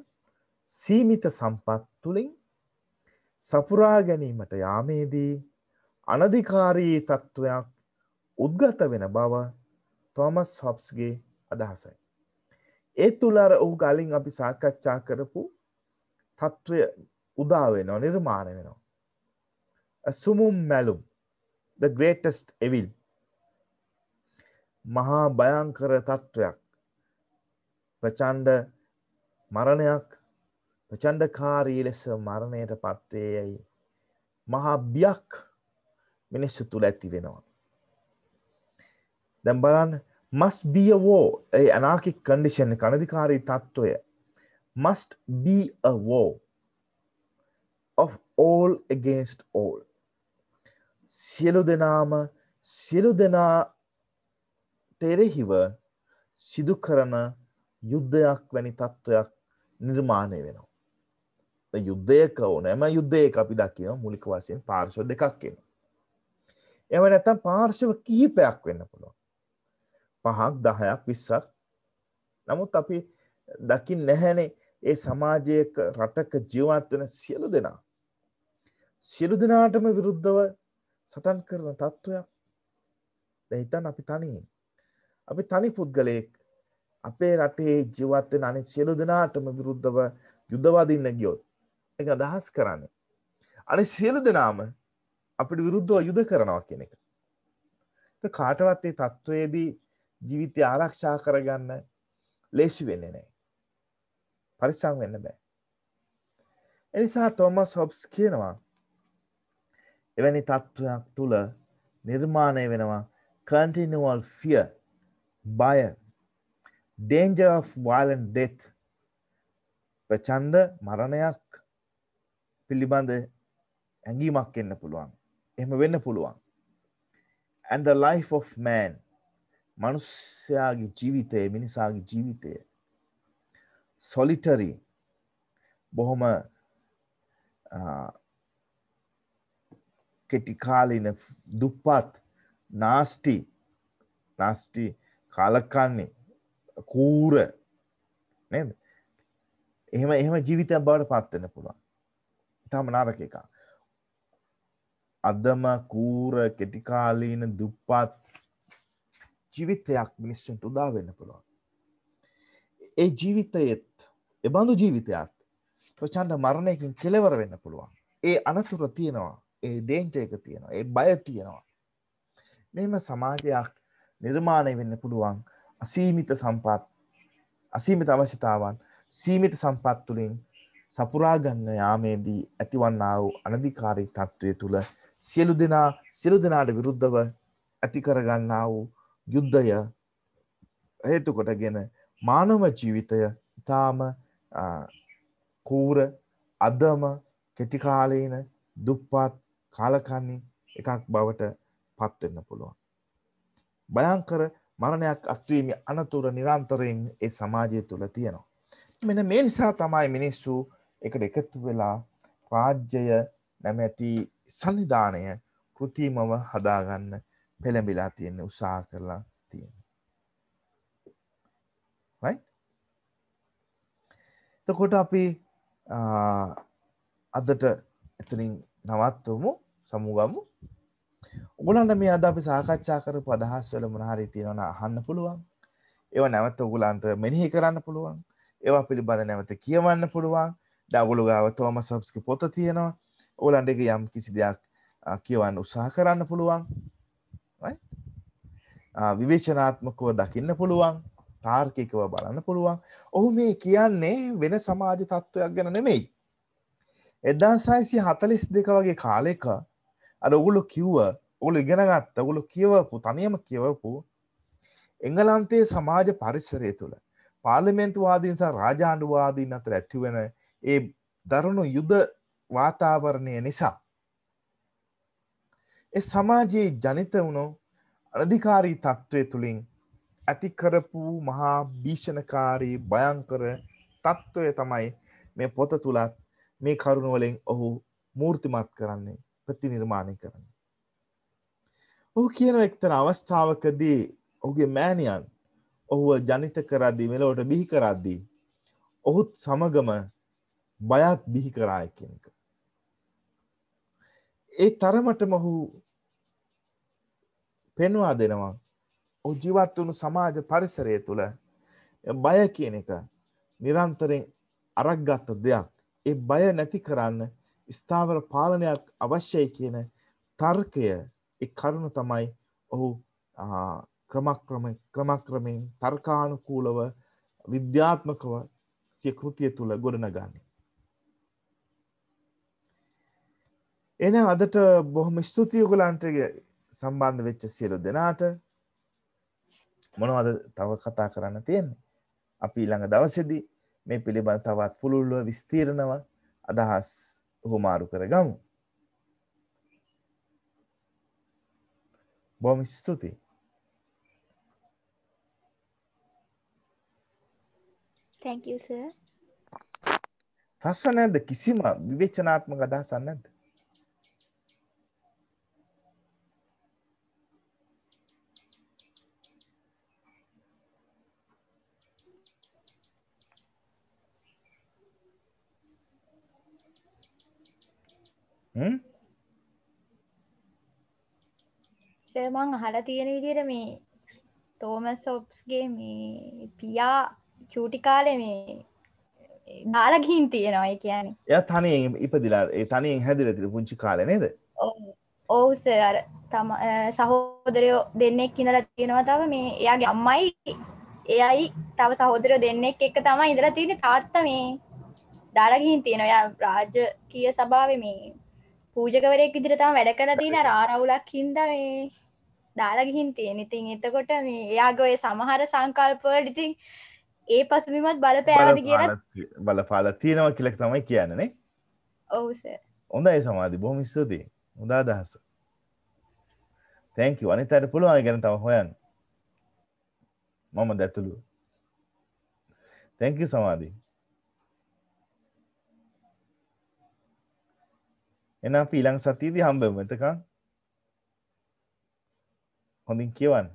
සීමිත සම්පත් තුළින් සපුරා ගැනීමට යාමේදී අනධිකාරී තත්ත්වයක් උද්ගත වෙන බව තෝමස් හොබ්ස්ගේ අදහසයි. ඒ තුළ අර ඔහු කලින් අපි සාකච්ඡා කරපු තත්ත්වය උදා වෙනවා නිර්මාණය වෙනවා. සුමුම් මැලුම් the greatest evil මහා භයංකර තත්ත්වයක් ප්‍රචණ්ඩ මරණයක් ප්‍රචණ්ඩකාරී ලෙස මරණයට පත්වේයයි මහා බියක් මිනිස්සු තුළ ඇති වෙනවා. දැන් බලන්න must be a war a anarchic condition එක අනධිකාරී තත්ත්වය must be a war of all against all සියලු දෙනා තෙරෙහිව සිදු කරන යුද්ධයක් වැනි තත්ත්වයක් නිර්මාණය වෙනවා. යුද්ධයක ඕනෑම යුද්ධයක අපි දකිනවා මූලික වශයෙන් පාර්ශ්ව දෙකක් එනවා. එහෙම නැත්නම් පාර්ශ්ව කිහිපයක් වෙන්න පුළුවන්. 5ක් 10ක් 20ක්. නමුත් අපි දකින්නේ නැහැනේ ඒ සමාජයක රටක ජීවත් වෙන සියලු දෙනාටම විරුද්ධව සටන් කරන තත්ත්වයක්. දැන් හිතන්න අපි තනි පුද්ගලයෙක් අපේ රටේ ජීවත් වෙන අනිත් සියලු දෙනාටම විරුද්ධව යුද්ධ වදින්න ගියොත් ඒක අදහස් කරන්නේ අනිත් සියලු දෙනාම අපිට විරුද්ධව යුද්ධ කරනවා කියන එක. ඒක කාටවත් මේ තත්වයේදී ජීවිතය ආරක්ෂා කරගන්න ලේසි වෙන්නේ නැහැ. පරිස්සම් වෙන්න බෑ. ඒ නිසා තෝමස් හොබ්ස් කියනවා එවැනි තත්වයක් තුල නිර්මාණය වෙනවා continual fear, බය, danger of violent death, ප්‍රචණ්ඩ මරණයක් පිළිබඳ හැඟීමක් එන්න පුළුවන්. එහෙම වෙන්න පුළුවන්. And the life of man, මනුෂ්‍යයාගේ ජීවිතය, මිනිසාගේ ජීවිතය solitary, බොහොම කෙටි කාලින දුප්පත් nasty කාලකන්ණි කූර නේද? එහෙම ජීවිතයක් බවට පත් වෙන්න පුළුවන්. ඊටම නරක එකක්. අදම කූර කෙටි කාලීන දුප්පත් ජීවිතයක් මිනිස්සුන්ට උදා වෙන්න පුළුවන්. ඒ ජීවිතයේත් ඒ බඳු ජීවිතයක් ප්‍රචණ්ඩ මරණයකින් කෙලවර වෙන්න පුළුවන්. ඒ අනතුර තියෙනවා. ඒ ඩේන්ජර් එක තියෙනවා. ඒ බය තියෙනවා. මෙහෙම සමාජයක් නිර්මාණය වෙන්න පුළුවන්. අසීමිත සම්පත්, අසීමිත අවශ්‍යතාවන්, සීමිත සම්පත් තුළින් සපුරා ගන්න යාමේදී ඇතිවන්නා වූ අනධිකාරී තත්ත්වය තුළ සියලු දෙනාට විරුද්ධව ඇති කරගන්නා වූ යුද්ධය හේතු කොටගෙන මානව ජීවිතය ඉතාම කූර, අදම, කෙටි කාලීන, දුප්පත්, කාලකන්ණි එකක් බවට පත් වෙන්න පුළුවන්. භයංකර මරණයක් අත්වීමේ අනතුර නිරන්තරයෙන් ඒ සමාජය තුළ තියෙනවා. මෙන්න මේ නිසා තමයි මිනිස්සු එකට එකතු වෙලා රාජ්‍යය නැමැති සංවිධානය කෘතිමව හදාගන්න පෙළඹිලා තියෙන උත්සාහ කරලා තියෙනවා. right? එතකොට අපි අදට එතනින් නවත්වමු සමුගමු. ඔයගොල්ලන්ට මේ අද අපි සාකච්ඡා කරපු අදහස් වල මොන හරි තියෙනවා නම් අහන්න පුළුවන්. ඒවා නැවත ඔයගොල්ලන්ට මෙනෙහි කරන්න පුළුවන්. ඒවා පිළිබඳ නැවත කියවන්න පුළුවන්. දැන් ඔයගොල්ලෝ ගාව තෝමස් හොබ්ස්ගේ පොත තියෙනවා. ඔයගොල්ලන්ට ඒක යම් කිසි දෙයක් කියවන්න උත්සාහ කරන්න පුළුවන්. right? විවේචනාත්මකව දකින්න පුළුවන්. තාර්කිකව බලන්න පුළුවන්. ඔහු මේ කියන්නේ වෙන සමාජ තත්ත්වයක් ගැන නෙමෙයි. 1942 වගේ කාලෙක අර ඔයගොල්ලෝ කිව්ව, ඔයගොල්ලෝ ඉගෙන ගත්ත, ඔයගොල්ලෝ කියවපු, තනියම කියවපු එංගලන්තයේ සමාජ පරිසරය තුළ පාර්ලිමේන්තුවාදීන් සහ රාජාණ්ඩුවාදීන් අතර ඇති වෙන ඒ දරුණු යුද වාතාවරණය නිසා ඒ සමාජයේ ජනිත වුණු අනධිකාරී තත්ත්වය තුළින් ඇති කරපු මහා භීෂණකාරී භයංකර තත්ත්වය තමයි මේ පොත තුලත් මේ කරුණ වලින් ඔහු මූර්තිමත් කරන්නේ, ප්‍රතිනිර්මාණය කරන්නේ. ඔහු කියන එක්තරා අවස්ථාවකදී ඔහුගේ මෑණියන් ඔහුව ජනිත කරද්දී, මෙලොවට බිහි කරද්දී ඔහුත් සමගම බයත් බිහි කරායි කියන එක. ඒ තරමටම ඔහු පෙන්වා දෙනවා ඔහු ජීවත් වුණු සමාජ පරිසරය තුළ බය කියන එක නිරන්තරයෙන් අරක්ගත් දෙයක්. ඒ බය නැති කරන්න ස්ථාවර පාලනයක් අවශ්‍යයි කියන තර්කය, ඒ කරුණ තමයි ඔහු ක්‍රමක්‍රමයෙන් තර්කානුකූලව විද්‍යාත්මකව සිය කෘතිය තුළ ගොඩනගන්නේ. එහෙනම් අදට බොහොම ස්තුතියි ඔයගලන්ට සම්බන්ධ වෙච්ච සියලු දෙනාට. මොනවද තව කතා කරන්න තියෙන්නේ? අපි ඊළඟ දවසේදී මේ පිළිබඳ තවත් පුළුල්ව විස්තීර්ණව අදහස් උහුමාරු කරගමු. බොහොම ස්තුතියි. Thank you, sir. ප්‍රශ්න නැද්ද? කිසිම විවේචනාත්මක අදහසක් නැද්ද? සර් මං අහලා තියෙන විදිහට මේ තෝමස් හොබ්ස්ගේ මේ පියා චූටි කාලේ මේ දාලා ගිහින් තියෙනවා. ඒ කියන්නේ එයා තනියෙන් ඉපදිලා ඒ තනියෙන් හැදිලා තිබු පුංචි කාලේ නේද? ඔව් සර්. අර තම සහෝදරයෝ දෙන්නෙක් ඉඳලා තියෙනවා. තව මේ එයාගේ අම්මයි එයයි තව සහෝදරයෝ දෙන්නෙක් එක්ක තමයි ඉඳලා තියෙන්නේ. තාත්තා මේ දාලා ගිහින් තියෙනවා. එයා රාජකීය සභාවේ මේ පූජකවරයෙක් විදිහට තමයි වැඩ කරලා තියෙන. අර ආරවුලක් හින්දා මේ දාලා ගිහින් තියෙන. ඉතින් එතකොට මේ එයාගේ ඔය සමහර සංකල්ප වල ඉතින් ඒ පසුබිමත් බලපෑවද කියලා බලපාලා තියෙනවා කියලා තමයි කියන්නේ නේ. ඔව් සර්. හොඳයි සමාධි, බොහොම ස්තුතියි. හොඳ අදහස. thank you. අනිතට පුළුවන් ගැන තව හොයන්න. මම දැතුළු. thank you සමාධි. එහෙනම් අපි ඊළඟ සතියේදී හම්බෙමු. එතකන් හොඳින් කියවන්න.